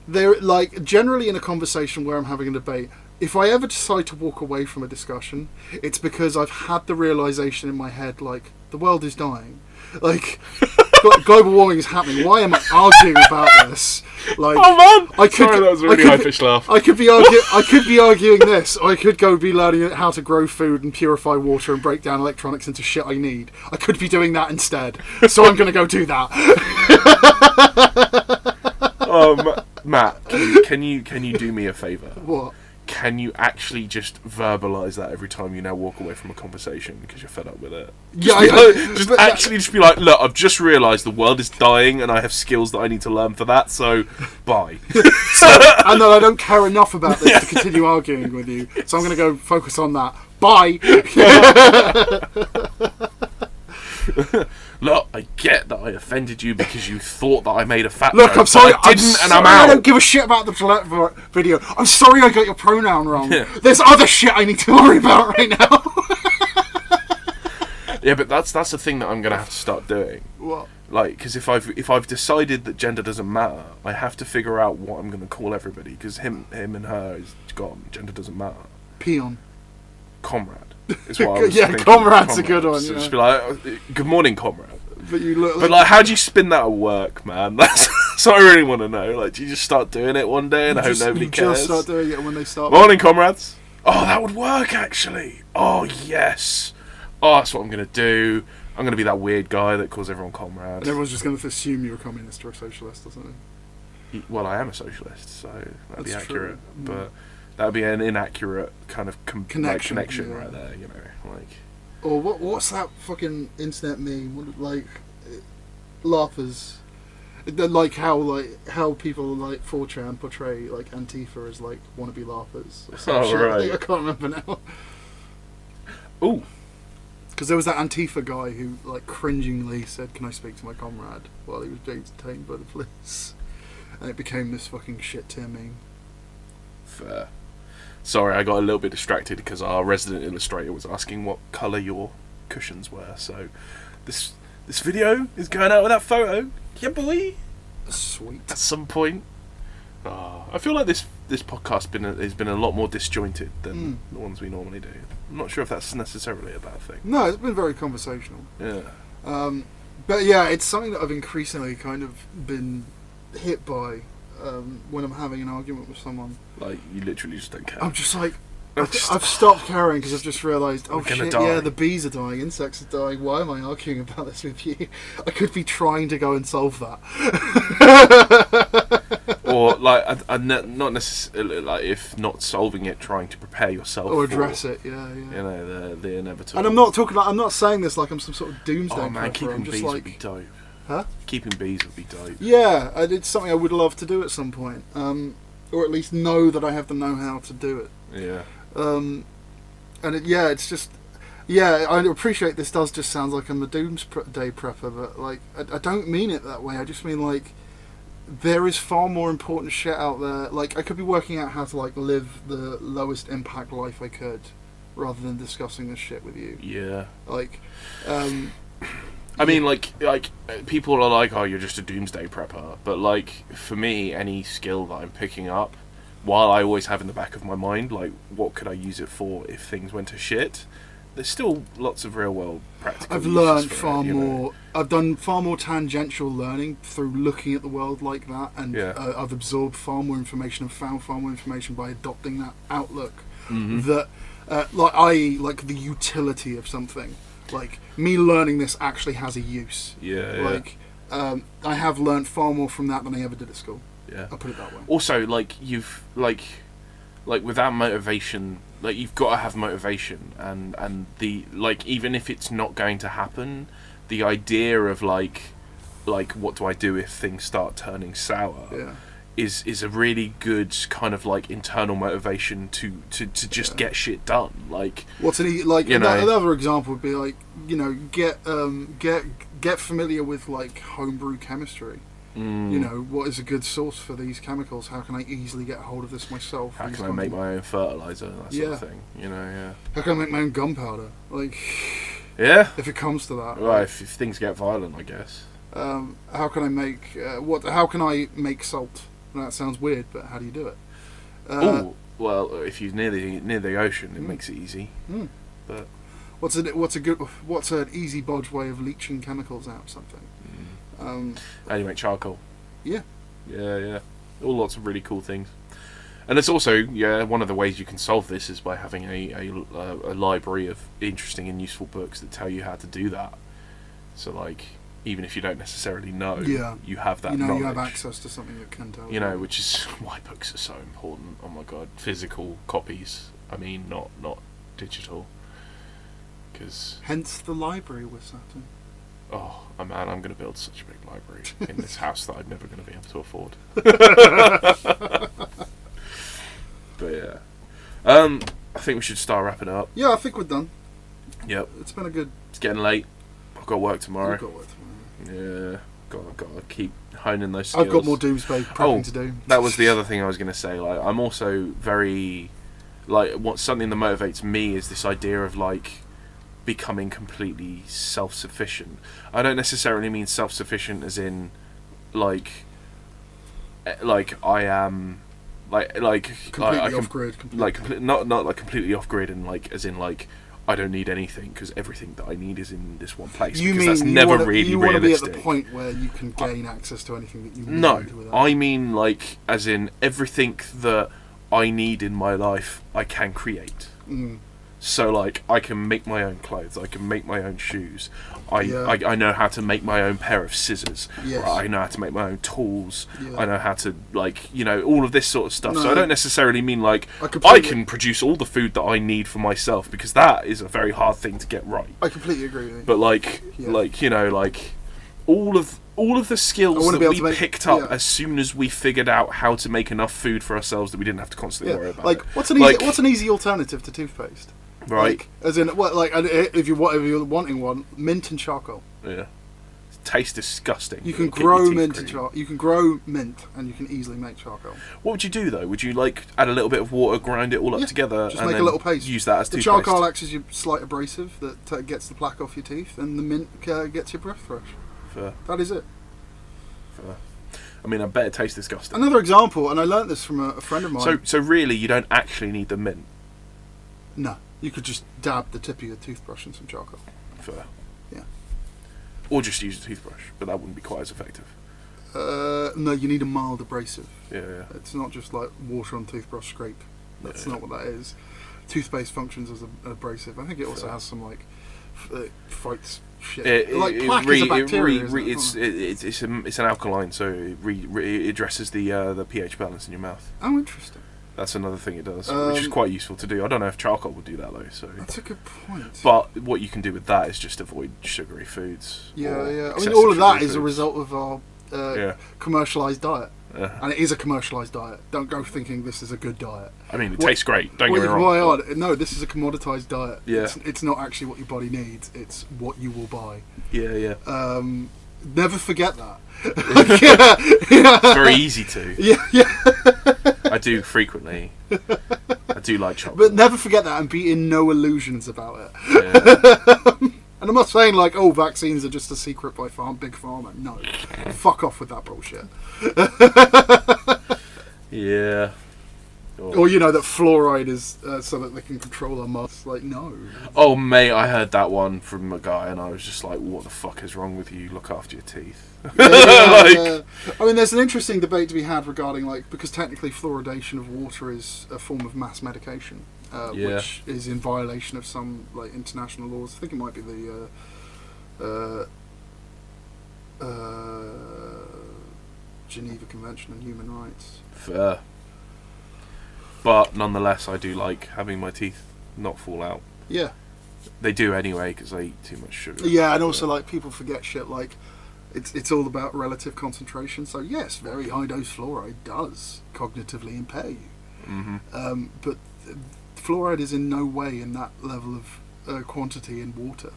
there, like generally in a conversation where I'm having a debate, if I ever decide to walk away from a discussion, it's because I've had the realization in my head, like, the world is dying. Like, global warming is happening. Why am I arguing about this? Like, oh man! Sorry, that was a really high-pitched laugh. I could be arguing this. I could go be learning how to grow food and purify water and break down electronics into shit I need. I could be doing that instead. So I'm going to go do that. Matt, can you do me a favour? What? Can you actually just verbalise that every time you now walk away from a conversation because you're fed up with it? Just be like, look, I've just realised the world is dying and I have skills that I need to learn for that, so bye. And then I don't care enough about this to continue arguing with you, so I'm going to go focus on that. Bye! Look, I get that I offended you because you thought that I made a fat Look, joke, I'm sorry. I didn't, and I'm I out. don't give a shit about the Gillette video. I'm sorry I got your pronoun wrong. Yeah. There's other shit I need to worry about right now. Yeah, but that's the thing that I'm gonna have to start doing. What? Like, because if I've decided that gender doesn't matter, I have to figure out what I'm gonna call everybody. Because him and her is gone. Gender doesn't matter. Peon. Comrade. Is what I was Yeah, thinking. comrade's a good one. So Yeah. just be like, good morning, comrade. But you look. But like, how do you spin that at work, man? That's what I really want to know. Like, do you just start doing it one day and I hope nobody cares? Just start doing it when they start. Morning, comrades. Oh, that would work actually. Oh yes. Oh, that's what I'm gonna do. I'm gonna be that weird guy that calls everyone comrade. And everyone's just going to assume you're a communist or a socialist or something. Well, I am a socialist, so that'd be That's accurate. true. But that'd be an inaccurate kind of connection yeah. right there. You know, like. Or what's that fucking internet meme? Like, laughers. Like how people like 4chan portray like Antifa as like wannabe laughers. Or some shit. Right. I can't remember now. Ooh. Because there was that Antifa guy who like cringingly said, "Can I speak to my comrade?" while he was being detained by the police, and it became this fucking shit tier meme. Fair. Sorry, I got a little bit distracted because our resident illustrator was asking what colour your cushions were. So, this video is going out with that photo. Yeah, boy. Sweet. At some point. I feel like this podcast has been a lot more disjointed than the ones we normally do. I'm not sure if that's necessarily a bad thing. No, it's been very conversational. Yeah. But yeah, it's something that I've increasingly kind of been hit by when I'm having an argument with someone. Like, you literally just don't care. I'm just like, I've stopped caring because I've just realised, oh shit, die. yeah, the bees are dying, insects are dying, why am I arguing about this with you? I could be trying to go and solve that. Or, like, not necessarily, like, if not solving it, trying to prepare yourself Or address it, yeah. You know, the inevitable. And I'm not saying this like I'm some sort of doomsday Oh man, prepper. keeping I'm just bees like, would be dope. huh? Keeping bees would be dope. Yeah, it's something I would love to do at some point. Or at least know that I have the know-how to do it. Yeah. It's just, yeah, I appreciate this does just sound like I'm the doomsday prepper, but like, I don't mean it that way. I just mean like, there is far more important shit out there. Like, I could be working out how to like live the lowest impact life I could, rather than discussing this shit with you. Yeah. Like, I mean, like people are like, oh, you're just a doomsday prepper. But like, for me, any skill that I'm picking up, while I always have in the back of my mind, like, what could I use it for if things went to shit? There's still lots of real world practical. I've learned far more. I've done far more tangential learning through looking at the world like that, and I've absorbed far more information and found far more information by adopting that outlook. Mm-hmm. That, like the utility of something. Like, me learning this actually has a use. Yeah. Like, I have learned far more from that than I ever did at school. Yeah. I'll put it that way. Also, like, you've like without motivation, like, you've got to have motivation, and the, like, even if it's not going to happen, the idea of like what do I do if things start turning sour? Yeah. Is a really good kind of like internal motivation to just get shit done. Like, another example would be like, you know, get familiar with like homebrew chemistry. You know, what is a good source for these chemicals? How can I easily get a hold of this myself? How can I make my own fertilizer? That sort of thing. You know, yeah. How can I make my own gunpowder? Like, yeah. If it comes to that. Well, if things get violent, I guess. How can I make How can I make salt? That sounds weird, but how do you do it? Well, if you're near the ocean, it makes it easy. But what's an easy bodge way of leaching chemicals out of something? Um, And you make charcoal. yeah. Yeah. All lots of really cool things. And it's also, one of the ways you can solve this is by having a library of interesting and useful books that tell you how to do that. So, like, even if you don't necessarily know, you have that knowledge. You have access to something that can tell you. Which is why books are so important. Oh my god, physical copies. I mean, not digital. Hence the library we're sat in. Oh man, I'm going to build such a big library in this house that I'm never going to be able to afford. But yeah, I think we should start wrapping it up. Yeah, I think we're done. Yep. It's been a good. It's getting late. I've got work tomorrow. You've got work tomorrow. Yeah, got to keep honing those skills. I've got more Doomsday prepping to do. That was the other thing I was going to say. Like, I'm also very, like, something that motivates me is this idea of like becoming completely self-sufficient. I don't necessarily mean self-sufficient as in like I am completely off grid. Not like completely off grid and like as in like I don't need anything because everything that I need is in this one place. You because mean that's never really you want to be at realistic. the point where you can gain access to anything that you need? No, without. I mean like as in everything that I need in my life I can create. So like I can make my own clothes, I can make my own shoes. I know how to make my own pair of scissors. Yes. I know how to make my own tools. Yeah. I know how to all of this sort of stuff. No. So I don't necessarily mean like I can produce all the food that I need for myself because that is a very hard thing to get right. I completely agree with you. But all of the skills that we picked up as soon as we figured out how to make enough food for ourselves that we didn't have to constantly worry about. Like, what's an easy alternative to toothpaste? Right. Like, as in, if you're wanting one, mint and charcoal. Yeah. It tastes disgusting. You can grow mint and charcoal. You can grow mint, and you can easily make charcoal. What would you do though? Would you like add a little bit of water, grind it all up together, just and make then a little paste? Use that as toothpaste? The charcoal acts as your slight abrasive that gets the plaque off your teeth, and the mint gets your breath fresh. Fair. That is it. Fair. I mean, I bet it tastes disgusting. Another example, and I learnt this from a friend of mine. So really, you don't actually need the mint. No. You could just dab the tip of your toothbrush in some charcoal. Fair. Yeah. Or just use a toothbrush, but that wouldn't be quite as effective. No, you need a mild abrasive. Yeah. It's not just like water on toothbrush scrape. That's not what that is. Toothpaste functions as an abrasive. I think it also has some like fights shit. Plaque is a bacteria. It's an alkaline, so it addresses the pH balance in your mouth. Oh, interesting. That's another thing it does, which is quite useful to do. I don't know if charcoal would do that though. So that's a good point. But what you can do with that is just avoid sugary foods. Yeah. I mean, all of that is a result of our commercialised diet, and it is a commercialised diet. Don't go thinking this is a good diet. I mean, it tastes great. Don't get me wrong. No, this is a commoditised diet. Yeah. It's not actually what your body needs. It's what you will buy. Yeah. Never forget that. It's very easy to. Yeah. I do frequently. I do like chocolate. But never forget that and be in no illusions about it. Yeah. And I'm not saying like, vaccines are just a secret by big pharma. No. Fuck off with that bullshit. Yeah. Or that fluoride is so that they can control our muscles. Like, no. Oh, mate, I heard that one from a guy, and I was just like, "What the fuck is wrong with you? Look after your teeth." I mean, there's an interesting debate to be had regarding because technically fluoridation of water is a form of mass medication, which is in violation of some international laws. I think it might be the Geneva Convention on Human Rights. Fair. But nonetheless, I do like having my teeth not fall out. Yeah. They do anyway because I eat too much sugar. Yeah, and also people forget shit it's all about relative concentration. So yes, very high dose fluoride does cognitively impair you. Mm-hmm. But fluoride is in no way in that level of quantity in water.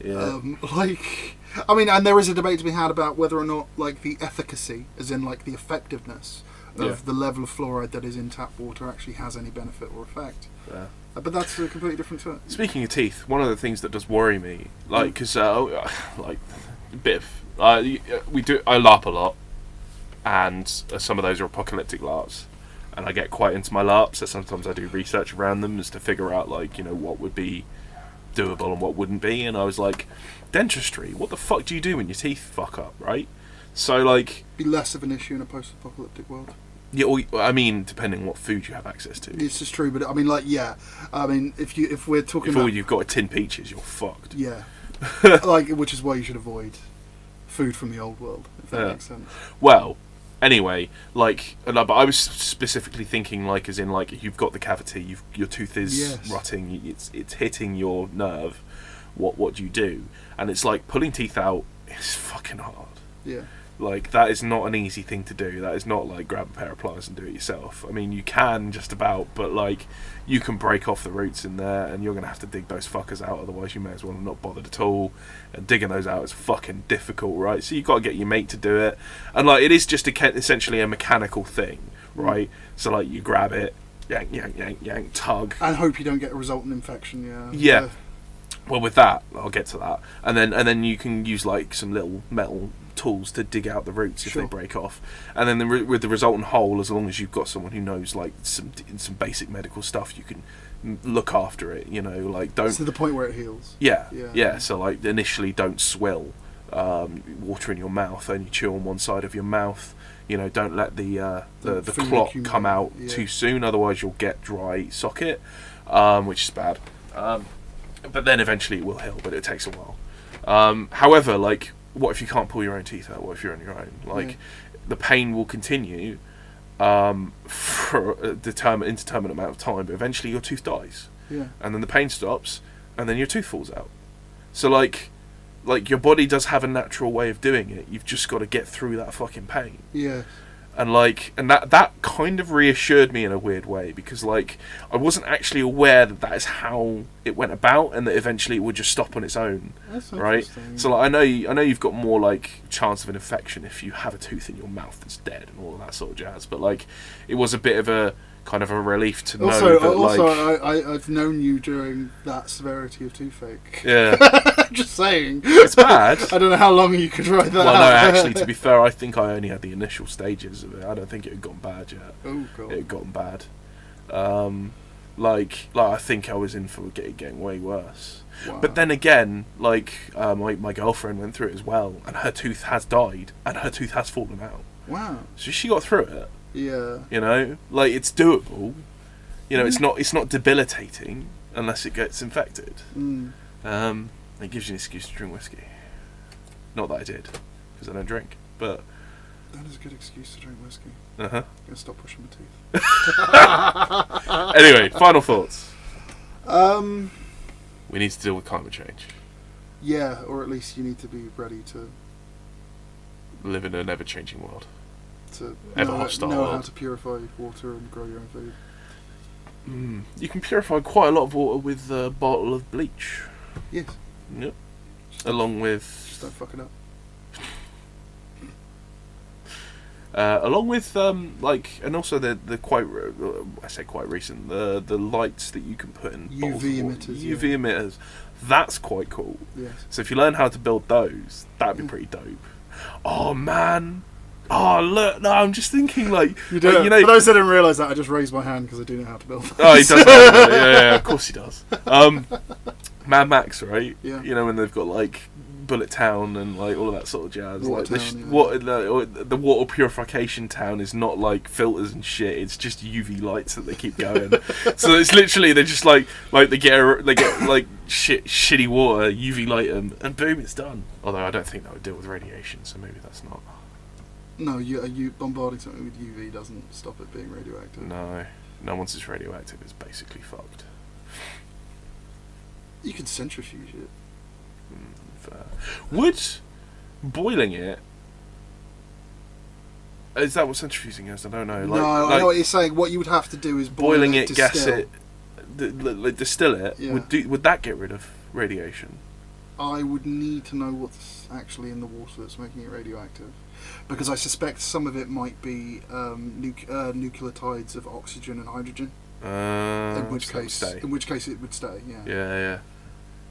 Yeah. I mean, and there is a debate to be had about whether or not the efficacy, as in the effectiveness of the level of fluoride that is in tap water actually has any benefit or effect. Yeah. But that's a completely different thing. Speaking of teeth, one of the things that does worry me, because a bit of I LARP a lot, and some of those are apocalyptic LARPs, and I get quite into my LARPs. So sometimes I do research around them as to figure out what would be doable and what wouldn't be. And I was like, dentistry, what the fuck do you do when your teeth fuck up, right? So like, be less of an issue in a post-apocalyptic world. yeah, or, I mean, depending on what food you have access to. This is true, but I mean, like, yeah, I mean, if we're talking If about, all you've got are tin peaches, you're fucked. yeah, like, which is why you should avoid food from the old world, if that makes sense. Well, anyway, like, but I was specifically thinking, like, as in, like, you've got the cavity, your tooth is rotting, it's hitting your nerve. What do you do? And it's like pulling teeth out is fucking hard. Yeah. Like, that is not an easy thing to do. That is not like grab a pair of pliers and do it yourself. I mean, you can just about, but like, you can break off the roots in there, and you're gonna have to dig those fuckers out. Otherwise, you may as well have not bothered at all. And digging those out is fucking difficult, right? So you've got to get your mate to do it, and like, it is just essentially a mechanical thing, right? So like, you grab it, yank, yank, yank, yank, tug, and hope you don't get a resultant infection. Yeah. Yeah. Well, with that, I'll get to that, and then you can use like some little metal tools to dig out the roots if they break off, and then with the resultant hole, as long as you've got someone who knows like some basic medical stuff, you can look after it. You know, like don't to the point where it heals. Yeah. So like initially, don't swill water in your mouth. Only chew on one side of your mouth. You know, don't let the clot come out too soon, otherwise you'll get dry socket, which is bad. But then eventually it will heal, but it takes a while. However, like, what if you can't pull your own teeth out? What if you're on your own? Like, the pain will continue for a indeterminate amount of time, but eventually your tooth dies. Yeah. And then the pain stops, and then your tooth falls out. So, like your body does have a natural way of doing it. You've just got to get through that fucking pain. Yeah. And that kind of reassured me in a weird way, because like I wasn't actually aware that is how it went about, and that eventually it would just stop on its own. That's right. So like, I know you've got more like chance of an infection if you have a tooth in your mouth that's dead and all of that sort of jazz. But like, it was a bit of a kind of a relief to know that I've known you during that severity of toothache. Yeah. Just saying. It's bad. I don't know how long you could ride that. Well, no, actually, to be fair, I think I only had the initial stages of it. I don't think it had gotten bad yet. Oh god. It had gotten bad. Like I think I was in for getting way worse. Wow. But then again, like my girlfriend went through it as well, and her tooth has died, and her tooth has fallen out. Wow. So she got through it. Yeah. You know, like, it's doable. You know, it's not debilitating unless it gets infected. It gives you an excuse to drink whiskey. Not that I did, because I don't drink. But that is a good excuse to drink whiskey. Uh huh. I'm gonna stop pushing my teeth. Anyway, final thoughts. We need to deal with climate change. Yeah, or at least you need to be ready to live in an ever-changing world. To hostile know world. how to purify water and grow your own food. You can purify quite a lot of water with a bottle of bleach. Yes. Yep. Along with... Just don't fuck it up. Along with and also the quite I say quite recent the lights that you can put in UV emitters. That's quite cool. Yes. So if you learn how to build those, that'd be pretty dope. Oh man. Oh look, no, I'm just thinking like you do. You know, for those that didn't realise that, I just raised my hand because I do know how to build. Oh, he does. Yeah, of course he does. Mad Max, right? Yeah. You know, when they've got like Bullet Town and like all of that sort of jazz. Water like the water purification town is not like filters and shit. It's just UV lights that they keep going. So it's literally they're just like they get like shitty water, UV light them, and boom, it's done. Although I don't think that would deal with radiation, so maybe that's not. No, you bombarding something with UV doesn't stop it being radioactive. No, once it's radioactive, it's basically fucked. You can centrifuge it. Would boiling it? Is that what centrifuging is? I don't know. No, I know what you're saying. What you would have to do is boiling it, distill. gas it, distill it. Yeah. Would that get rid of radiation? I would need to know what's actually in the water that's making it radioactive, because I suspect some of it might be nucleotides of oxygen and hydrogen. In which case it would stay. Yeah. Yeah.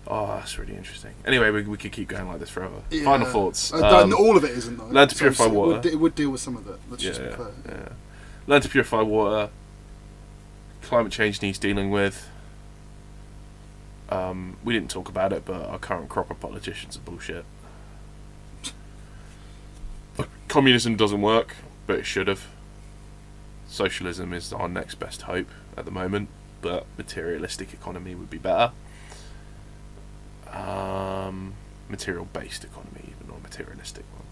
Oh, that's really interesting. Anyway, we could keep going like this forever. Yeah. Final thoughts. All of it isn't though. Learn to purify water. It would deal with some of it. Let's just be clear. Yeah. Learn to purify water. Climate change needs dealing with. We didn't talk about it, but our current crop of politicians are bullshit. Communism doesn't work, but it should have. Socialism is our next best hope at the moment, but materialistic economy would be better. Material-based economy, even, or materialistic one,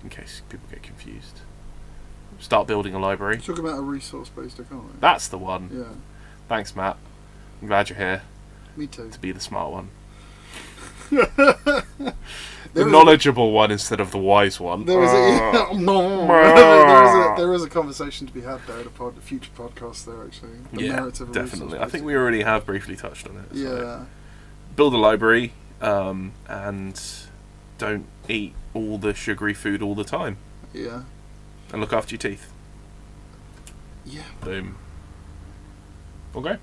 in case people get confused. Start building a library. Talk about a resource-based economy. That's the one. Yeah. Thanks, Matt. I'm glad you're here Me too. to be the smart one. There The was knowledgeable one instead of the wise one. There is a conversation to be had there at a future podcast there, actually. The Yeah, merits of a definitely. I resource-based think we already have briefly touched on it. So. Yeah. Build a library, and don't eat all the sugary food all the time. Yeah. And look after your teeth. Yeah. Boom. Okay.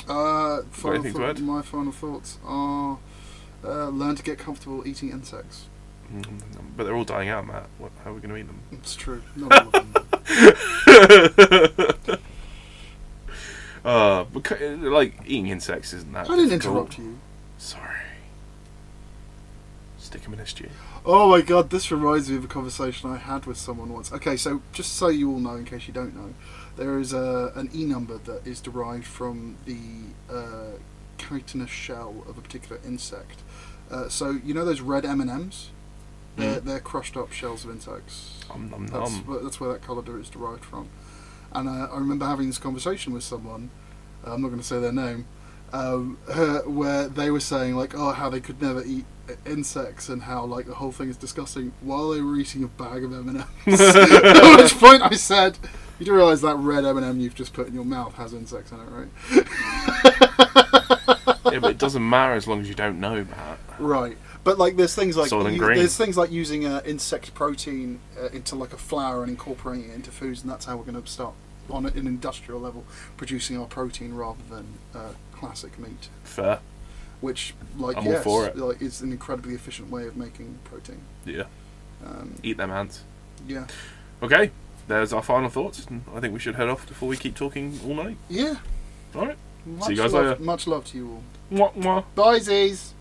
Final thought, my final thoughts are learn to get comfortable eating insects. But they're all dying out, Matt. How are we going to eat them? It's true. Not all of them. Like, eating insects isn't that I didn't difficult. interrupt you. Sorry. Stick them in a stew. Oh my god, this reminds me of a conversation I had with someone once. Okay, so just so you all know, in case you don't know, there is an E number that is derived from the chitinous shell of a particular insect. So you know those red M&Ms? They're crushed up shells of insects. That's where that colour is derived from. And I remember having this conversation with someone, I'm not going to say their name, where they were saying like, oh, how they could never eat insects and how like the whole thing is disgusting while they were eating a bag of M&Ms. At which point I said, you do realise that red M&M you've just put in your mouth has insects in it, right? Yeah, but it doesn't matter as long as you don't know, Matt. Right. But like, there's things like Green. There's things like using insect protein into like a flour and incorporating it into foods, and that's how we're going to start on an industrial level producing our protein rather than classic meat. Fair. Which, like, I'm all for it. like, is an incredibly efficient way of making protein. Yeah. Eat them ants. Yeah. Okay, there's our final thoughts. I think we should head off before we keep talking all night. Yeah. All right. Much See you guys love, later. Much love to you all. Mwah, mwah. Bye, Z's.